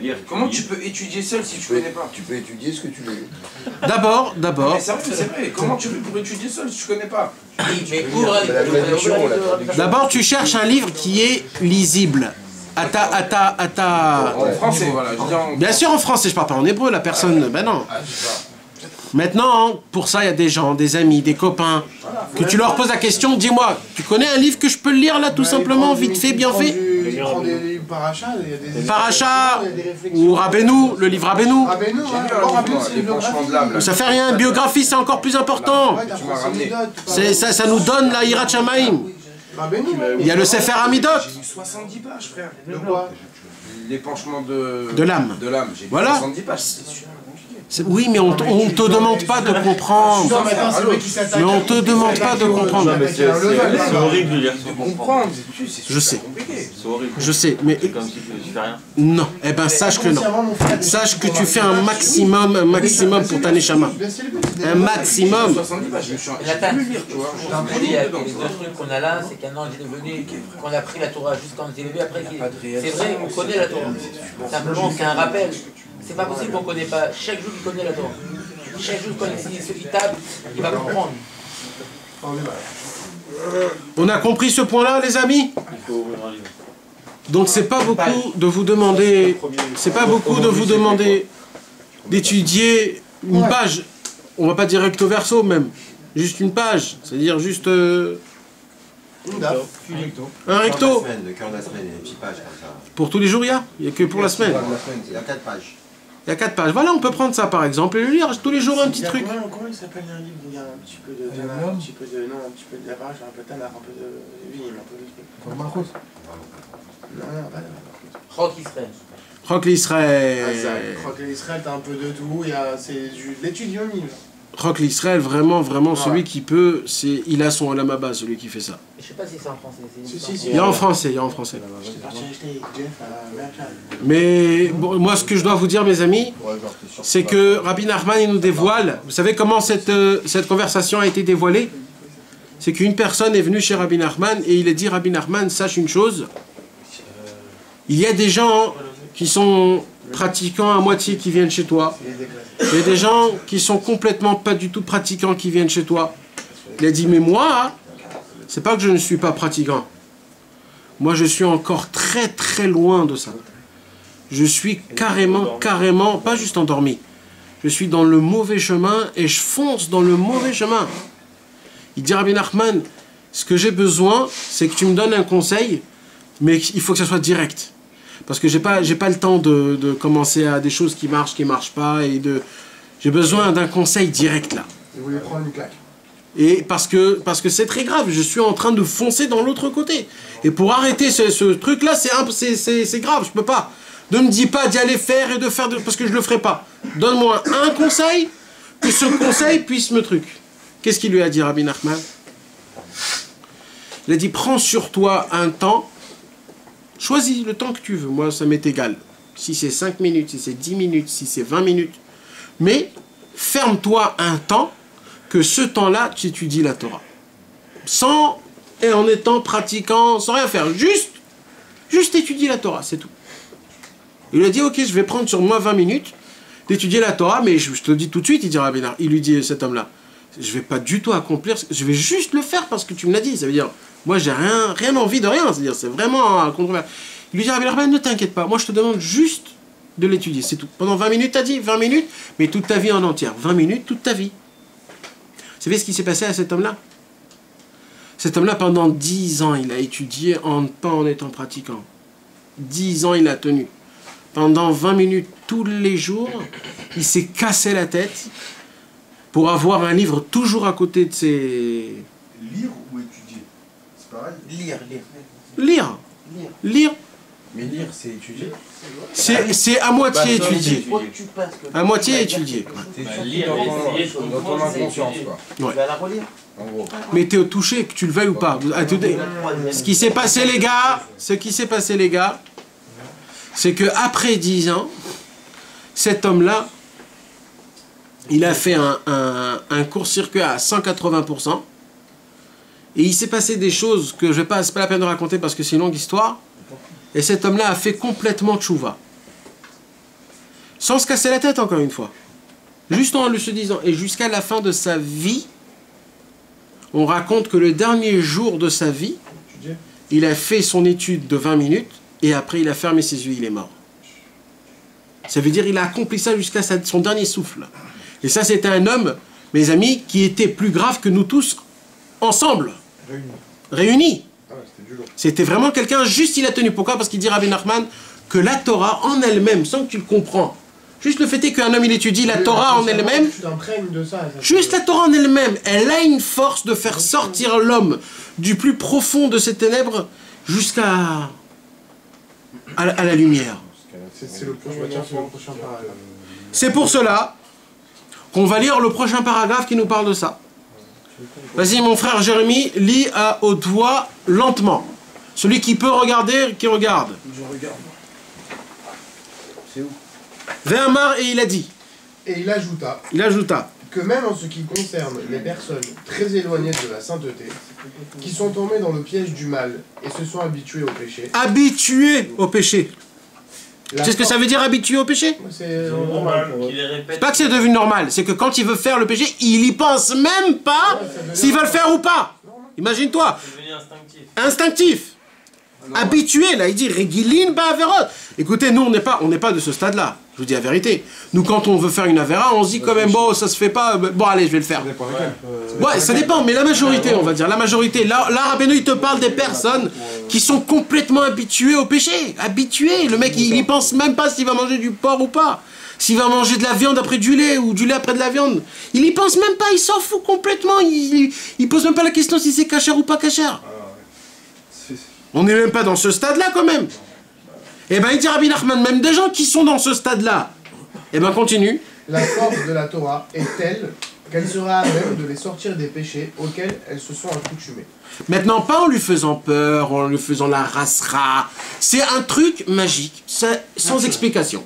Lire. Comment tu peux étudier seul si tu connais pas? Tu peux étudier ce que tu veux. D'abord. Mais c'est vrai. Comment tu peux pour étudier seul si tu connais pas? Mais D'abord, tu cherches un livre qui est lisible. À ta... En français, voilà. Je dis en... Bien sûr en français, je parle pas en hébreu, la personne... Ben non. Maintenant, pour ça, il y a des gens, des amis, des copains, que tu leur poses la question, dis-moi, tu connais un livre que je peux le lire là, tout simplement, vite fait, bien fait? Il prend des livres Paracha, il y a des... Paracha, ou Rabbeinu, le livre Rabbeinu. Rabbeinu, Les penchements de l'âme. Ça fait rien, biographie, c'est encore plus important. Ça nous donne la Hirat Shamaim. Il y a le Sefer Amidot. J'ai 70 pages, frère. De quoi? Les penchements de l'âme. J'ai Voilà. 70 pages. Oui, mais on te demande pas de comprendre. Mais on te demande pas de comprendre. C'est horrible de lire ça. Comprendre, Je sais. C'est horrible. Je sais, mais... C'est comme si tu fais rien. Non, eh ben sache que non. Sache que tu fais un maximum pour ta neshama. Un maximum. 70 pages, je suis La tâche, lire, tu vois. il y a les deux trucs qu'on a là, c'est qu'un ange est venu, qu'on a pris la Torah juste quand on était bébé, après c'est vrai, on connaît la Torah. Simplement, c'est un rappel. C'est pas possible qu'on ne connaît pas. Chaque jour, il connaît la Torah. Chaque jour, il connaît ce qu'il tape, il va comprendre. On a compris ce point-là, les amis? Donc c'est pas beaucoup de vous demander, d'étudier une page. On va pas dire recto verso même, juste une page, c'est-à-dire juste un recto. Pour tous les jours, il y a que pour la semaine. Il y a 4 pages. Il y a 4 pages. Voilà, on peut prendre ça par exemple et le lire tous les jours un petit truc. Comment il s'appelle un livre où il y a un petit peu de Tanakh, un petit peu de la page, un peu de Tanakh, un peu de Vim, un peu de truc. Malchus. Non, pas de Rock Israël. Rock l'Israël. Rock l'Israël, t'as un peu de tout, c'est de l'étude yomim. Rock l'Israël, vraiment, celui qui peut, il a son alam bas, celui qui fait ça. Je sais pas si c'est en français. Il y a en français, Mais bon, moi, ce que je dois vous dire, mes amis, c'est que Rabbi Nachman, il nous dévoile. Vous savez comment cette conversation a été dévoilée? C'est qu'une personne est venue chez Rabbi Nachman et il a dit, Rabbi Nachman, sache une chose. Il y a des gens qui sont pratiquants à moitié qui viennent chez toi. Il y a des gens qui sont complètement pas du tout pratiquants qui viennent chez toi. Il a dit, mais moi, c'est pas que je ne suis pas pratiquant. Moi, je suis encore très loin de ça. Je suis carrément, pas juste endormi. Je suis dans le mauvais chemin et je fonce dans le mauvais chemin. Il dit, Rabbi Nachman, ce que j'ai besoin, c'est que tu me donnes un conseil, mais il faut que ça soit direct. Parce que j'ai pas le temps de commencer à des choses qui marchent pas, et j'ai besoin d'un conseil direct là. Vous voulez prendre une claque? Et parce que c'est très grave, je suis en train de foncer dans l'autre côté. Et pour arrêter ce truc-là, c'est grave, je peux pas. Ne me dis pas d'y aller faire et de faire, parce que je le ferai pas. Donne-moi un conseil, que ce conseil puisse me truc. Qu'est-ce qu'il lui a dit, Rabbi Nachman? Il a dit, prends sur toi un temps, choisis le temps que tu veux, moi ça m'est égal. Si c'est 5 minutes, si c'est 10 minutes, si c'est 20 minutes. Mais ferme-toi un temps, que ce temps-là, tu étudies la Torah. Sans, et en étant pratiquant, sans rien faire. Juste étudier la Torah, c'est tout. Il lui a dit, ok, je vais prendre sur moi 20 minutes d'étudier la Torah, mais je te le dis tout de suite, il dit Rabbi Nachman, il lui dit cet homme-là, je vais pas du tout accomplir, je vais juste le faire parce que tu me l'as dit. Ça veut dire, moi j'ai rien envie de rien, c'est-à-dire, c'est vraiment un controverse. Il lui dit, Rabbi Nachman, ne t'inquiète pas, moi je te demande juste de l'étudier, c'est tout. Pendant 20 minutes, t'as dit 20 minutes, mais toute ta vie en entière. 20 minutes, toute ta vie. Vous savez ce qui s'est passé à cet homme-là? Cet homme-là, pendant 10 ans, il a étudié pas en étant pratiquant. 10 ans, il a tenu. Pendant 20 minutes, tous les jours, il s'est cassé la tête pour avoir un livre toujours à côté de ses... Lire ou étudier? C'est pareil? Lire. Mais lire, c'est étudier. C'est à moitié étudié. À moitié étudié. Lire, dans ton inconscience, quoi. Ouais. Mais t'es au toucher, que tu le veuilles ou pas. Ce qui s'est passé, les gars, c'est que après 10 ans, cet homme-là, il a fait un court-circuit à 180%. Et il s'est passé des choses que c'est pas la peine de raconter parce que c'est une longue histoire. Et cet homme-là a fait complètement tchouva. Sans se casser la tête, encore une fois. Juste en se disant, et jusqu'à la fin de sa vie, on raconte que le dernier jour de sa vie, il a fait son étude de 20 minutes, et après il a fermé ses yeux, il est mort. Ça veut dire qu'il a accompli ça jusqu'à son dernier souffle. Et ça, c'était un homme, mes amis, qui était plus grave que nous tous, ensemble. Réunis. C'était vraiment quelqu'un, juste il a tenu. Pourquoi? Parce qu'il dit Rabbi Nachman que la Torah en elle-même, sans que tu le comprends, juste le fait est qu'un homme il étudie la Torah en elle-même, juste la Torah en elle-même, elle a une force de faire sortir l'homme du plus profond de ses ténèbres jusqu'à la lumière. C'est pour cela qu'on va lire le prochain paragraphe qui nous parle de ça. Vas-y mon frère Jérémy, lis à haute voix lentement. Celui qui peut regarder, qui regarde. Je regarde. C'est où? Véamar, et il a dit. Et il ajouta. Que même en ce qui concerne les personnes très éloignées de la sainteté, qui sont tombées dans le piège du mal et se sont habituées au péché. Habituées au péché. Tu sais ce que ça veut dire habitué au péché? C'est normal. C'est pas que c'est devenu normal, c'est que quand il veut faire le péché, il y pense même pas s'il va le faire ou pas. Imagine-toi. C'est devenu instinctif. Instinctif. Habitué, là, il dit Regilin ba'averot. Écoutez, nous, on n'est pas de ce stade-là. Je vous dis la vérité. Nous, quand on veut faire une avéra, on se dit quand même, bon, ça se fait pas, bon, allez, je vais le faire. Ouais, ça dépend, mais la majorité, on va dire, la majorité. Là, Rabbeinu, il te parle des personnes qui sont complètement habituées au péché. Habituées. Le mec, il y pense même pas s'il va manger du porc ou pas. S'il va manger de la viande après du lait ou du lait après de la viande. Il y pense même pas, il s'en fout complètement. Il pose même pas la question si c'est cachère ou pas cachère. On n'est même pas dans ce stade-là, quand même. Eh bien, il dit Rabbi Nachman, même des gens qui sont dans ce stade-là. Eh bien, continue. La force de la Torah est telle qu'elle sera à même de les sortir des péchés auxquels elles se sont accoutumées. Maintenant, pas en lui faisant peur, en lui faisant la rasera. C'est un truc magique, sans explication.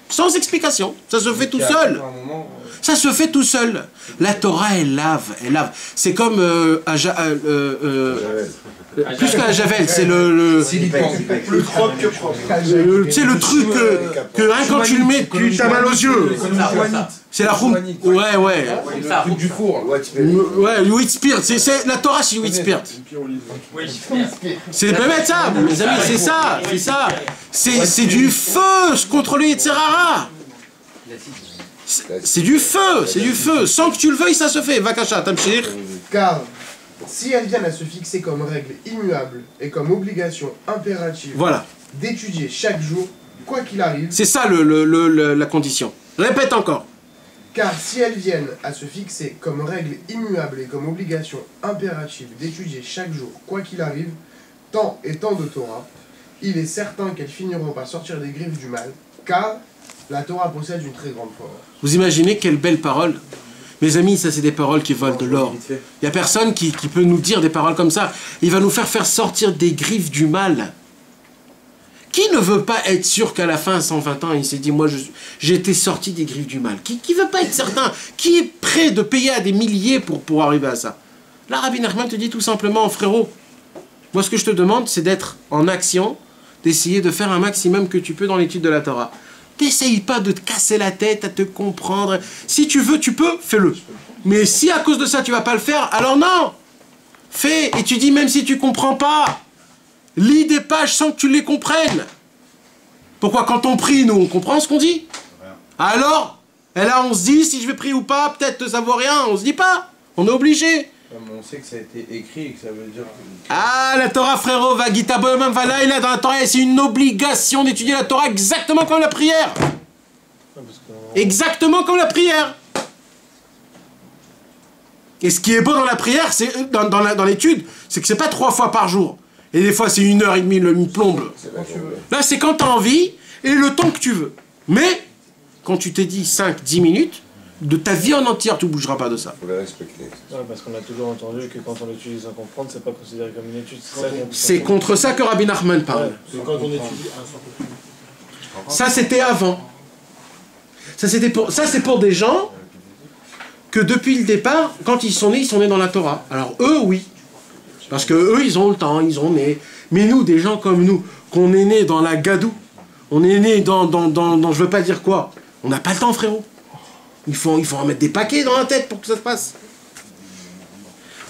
Sans explication. Ça se fait tout seul. Ça se fait tout seul. La Torah, elle lave. C'est comme plus qu'à Javel, c'est plus propre que propre. C'est le truc que quand tu le mets, tu t'as mal aux yeux. C'est la roue. Ouais. C'est le truc du four. Ouais, le wheat spirit. C'est la Torah, c'est le wheat spirit. C'est pas mettre ça, mes amis, c'est ça. C'est du feu contre le Yetzirara. C'est du feu. Sans que tu le veuilles, ça se fait. Vakasha, Tamshir. Car si elles viennent à se fixer comme règle immuable et comme obligation impérative d'étudier chaque jour, quoi qu'il arrive... C'est ça la condition. Répète encore. Car si elles viennent à se fixer comme règle immuable et comme obligation impérative d'étudier chaque jour, quoi qu'il arrive, tant et tant de Torah, il est certain qu'elles finiront par sortir des griffes du mal, car la Torah possède une très grande force. Vous imaginez quelle belle parole? Mes amis, ça c'est des paroles qui valent de l'or. Il n'y a personne qui peut nous dire des paroles comme ça. Il va nous faire sortir des griffes du mal. Qui ne veut pas être sûr qu'à la fin, à 120 ans, il s'est dit, moi j'ai été sorti des griffes du mal? Qui ne veut pas être certain? Qui est prêt de payer à des milliers pour arriver à ça? Là, Rabbi Nachman te dit tout simplement, frérot, moi ce que je te demande, c'est d'être en action, d'essayer de faire un maximum que tu peux dans l'étude de la Torah. T'essayes pas de te casser la tête à te comprendre. Si tu veux, tu peux, fais-le. Mais si à cause de ça, tu vas pas le faire, alors non! Fais, étudie même si tu comprends pas. Lis des pages sans que tu les comprennes. Pourquoi quand on prie, nous, on comprend ce qu'on dit? Alors? Et là, on se dit, si je vais prier ou pas, peut-être ça vaut rien, on se dit pas. On est obligé. On sait que ça a été écrit et que ça veut dire... Ah, la Torah, frérot, va Gita Boyomam Valaïla, dans la Torah, c'est une obligation d'étudier la Torah exactement comme la prière. Exactement comme la prière. Et ce qui est beau dans la prière, c'est dans l'étude, c'est que c'est pas 3 fois par jour. Et des fois, c'est 1h30 le mi-plombe. Là, c'est quand tu as envie et le temps que tu veux. Mais, quand tu t'es dit 5-10 minutes, de ta vie en entière, tu ne bougeras pas de ça. Il faut les respecter. Ouais, parce qu'on a toujours entendu que quand on étudie sans comprendre, c'est pas considéré comme une étude. C'est contre ça que Rabbi Nachman parle. Ouais, c'est quand on étudie ça, c'était avant. Ça, c'est pour des gens que depuis le départ, quand ils sont nés dans la Torah. Alors eux, oui. Parce que eux, ils ont le temps, ils ont né. Mais nous, des gens comme nous, qu'on est nés dans la gadoue, on est nés dans je veux pas dire quoi, on n'a pas le temps, frérot. Il faut en mettre des paquets dans la tête pour que ça se passe.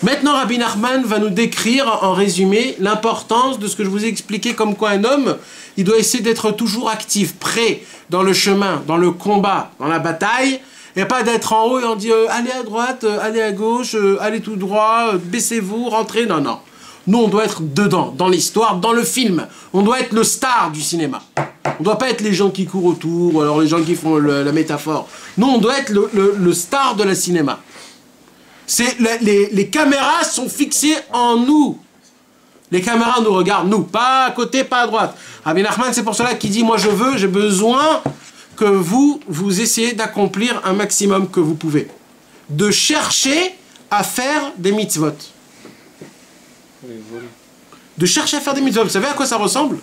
Maintenant, Rabbi Nachman va nous décrire, en résumé, l'importance de ce que je vous ai expliqué, comme quoi un homme, il doit essayer d'être toujours actif, prêt dans le chemin, dans le combat, dans la bataille, et pas d'être en haut et on dit allez à droite, allez à gauche, allez tout droit, baissez-vous, rentrez. Non, non. Nous, on doit être dedans, dans l'histoire, dans le film. On doit être le star du cinéma. On ne doit pas être les gens qui courent autour, ou alors les gens qui font la métaphore. Nous, on doit être le star de la cinéma. Les caméras sont fixées en nous. Les caméras nous regardent, nous. Pas à côté, pas à droite. Rabbi Nachman, c'est pour cela qu'il dit, moi j'ai besoin que vous essayez d'accomplir un maximum que vous pouvez. De chercher à faire des mitzvot. De chercher à faire des mitzvot. Vous savez à quoi ça ressemble?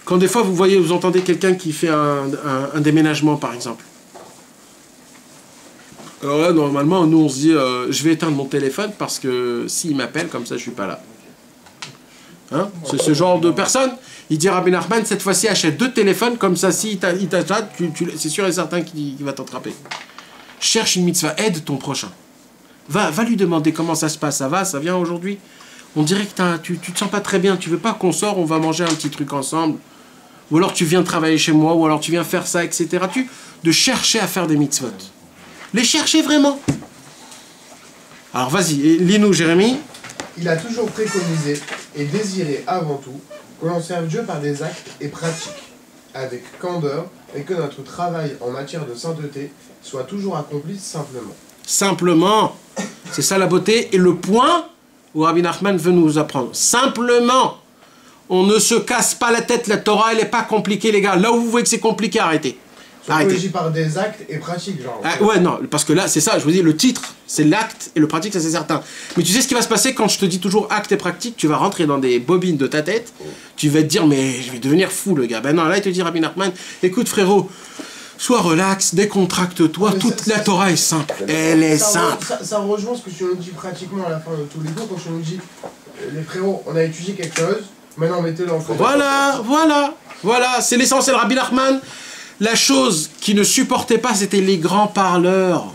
Quand des fois vous entendez quelqu'un qui fait un déménagement par exemple. Alors là normalement nous on se dit je vais éteindre mon téléphone parce que s'il m'appelle comme ça je suis pas là. Hein? C'est ce genre de personne. Il dit Rabbi Nachman cette fois-ci achète 2 téléphones comme ça si il t'attrape c'est sûr et certain qu'il va t'attraper. Cherche une mitzvah, aide ton prochain. Va lui demander comment ça se passe, ça va, ça vient aujourd'hui. On dirait que tu te sens pas très bien, tu veux pas qu'on sort, on va manger un petit truc ensemble. Ou alors tu viens travailler chez moi, ou alors tu viens faire ça, etc. De chercher à faire des mitzvot. Les chercher vraiment. Alors vas-y, lis-nous Jérémie. Il a toujours préconisé et désiré avant tout que l'on serve Dieu par des actes et pratiques, avec candeur, et que notre travail en matière de sainteté soit toujours accompli simplement. Simplement, c'est ça la beauté, et le point où Rabbi Nachman veut nous apprendre. Simplement, on ne se casse pas la tête, la Torah elle n'est pas compliquée les gars. Là où vous voyez que c'est compliqué, arrêtez. Arrêtez. Par des actes et pratiques, genre. Ah, ouais, non, parce que là, c'est ça, je vous dis, le titre, c'est l'acte, et le pratique, ça c'est certain. Mais tu sais ce qui va se passer quand je te dis toujours acte et pratique, tu vas rentrer dans des bobines de ta tête, tu vas te dire, mais je vais devenir fou, le gars. Ben non, là, il te dit, Rabbi Nachman, écoute, frérot, sois relax, décontracte-toi, toute la Torah est simple. Elle est simple. Ça rejoint ce que tu nous dis pratiquement à la fin de tous les cours, quand tu nous dis, les frérots, on a étudié quelque chose, maintenant mettez-le en commun. Voilà, c'est l'essentiel, Rabbi Nachman. La chose qui ne supportait pas, c'était les grands parleurs.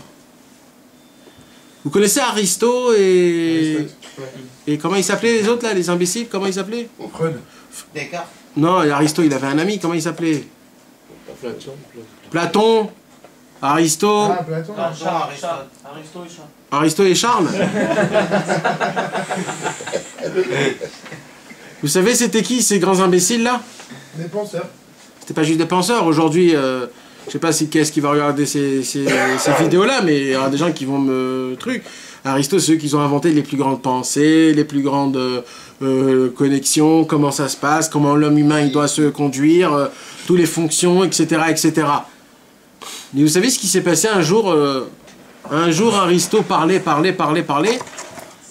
Vous connaissez Aristo et comment ils s'appelaient les autres là, les imbéciles, comment ils s'appelaient? Freud. Descartes. Non, Aristo, il avait un ami, comment il s'appelait? Platon. Aristo. Ah, Platon. Aristo et Charles. Vous savez c'était qui ces grands imbéciles là? Des penseurs. C'était pas juste des penseurs. Aujourd'hui, Je sais pas si qu'est-ce qui va regarder ces vidéos-là, mais il y aura des gens qui vont me... Aristote, ceux qui ont inventé les plus grandes pensées, les plus grandes connexions, comment ça se passe, comment l'homme humain il doit se conduire, toutes les fonctions, etc., etc. Mais vous savez ce qui s'est passé un jour Aristote parlait,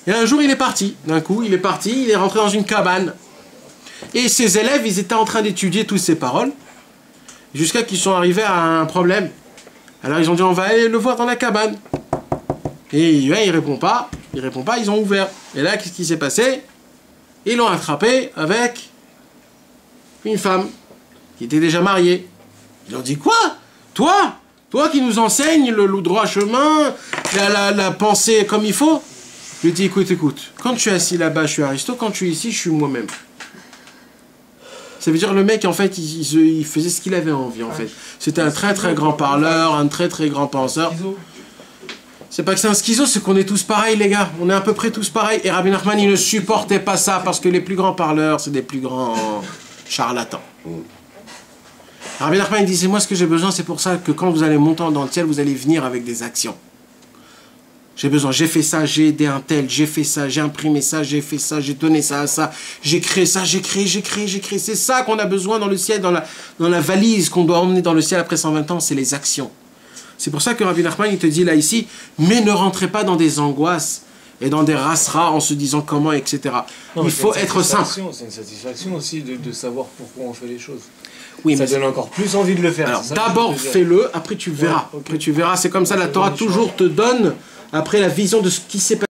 et un jour il est parti. D'un coup, il est parti, il est rentré dans une cabane. Et ses élèves, ils étaient en train d'étudier toutes ces paroles, jusqu'à qu'ils sont arrivés à un problème. Alors ils ont dit, on va aller le voir dans la cabane. Et il répond pas, ils ont ouvert. Et là, qu'est-ce qui s'est passé? Ils l'ont attrapé avec une femme qui était déjà mariée. Ils ont dit, quoi? Toi qui nous enseigne le droit chemin, la pensée comme il faut? Je lui ai dit, écoute, quand tu es assis là-bas, je suis Aristote, quand tu es ici, je suis moi-même. Ça veut dire le mec, en fait, il faisait ce qu'il avait envie, en fait. C'était un très très grand parleur, un très très grand penseur. C'est pas que c'est un schizo, c'est qu'on est tous pareils, les gars. On est à peu près tous pareils. Et Rabbi Nachman, il ne supportait pas ça, parce que les plus grands parleurs, c'est des plus grands charlatans. Rabbi Nachman, il disait, moi, ce que j'ai besoin, c'est pour ça que quand vous allez monter dans le ciel, vous allez venir avec des actions. J'ai besoin, j'ai fait ça, j'ai aidé un tel, j'ai fait ça, j'ai imprimé ça, j'ai fait ça, j'ai donné ça à ça, j'ai créé ça, j'ai créé. C'est ça qu'on a besoin dans le ciel, dans la valise qu'on doit emmener dans le ciel après 120 ans, c'est les actions. C'est pour ça que Rabbi Nachman, il te dit là, ici, mais ne rentrez pas dans des angoisses et dans des rasras en se disant comment, etc. Non, il faut être simple. C'est une satisfaction aussi de savoir pourquoi on fait les choses. Oui, ça donne encore plus envie de le faire. Alors d'abord fais-le, après tu verras. Ouais, okay. Après tu verras, c'est comme ça, la Torah toujours te donne, après la vision de ce qui s'est passé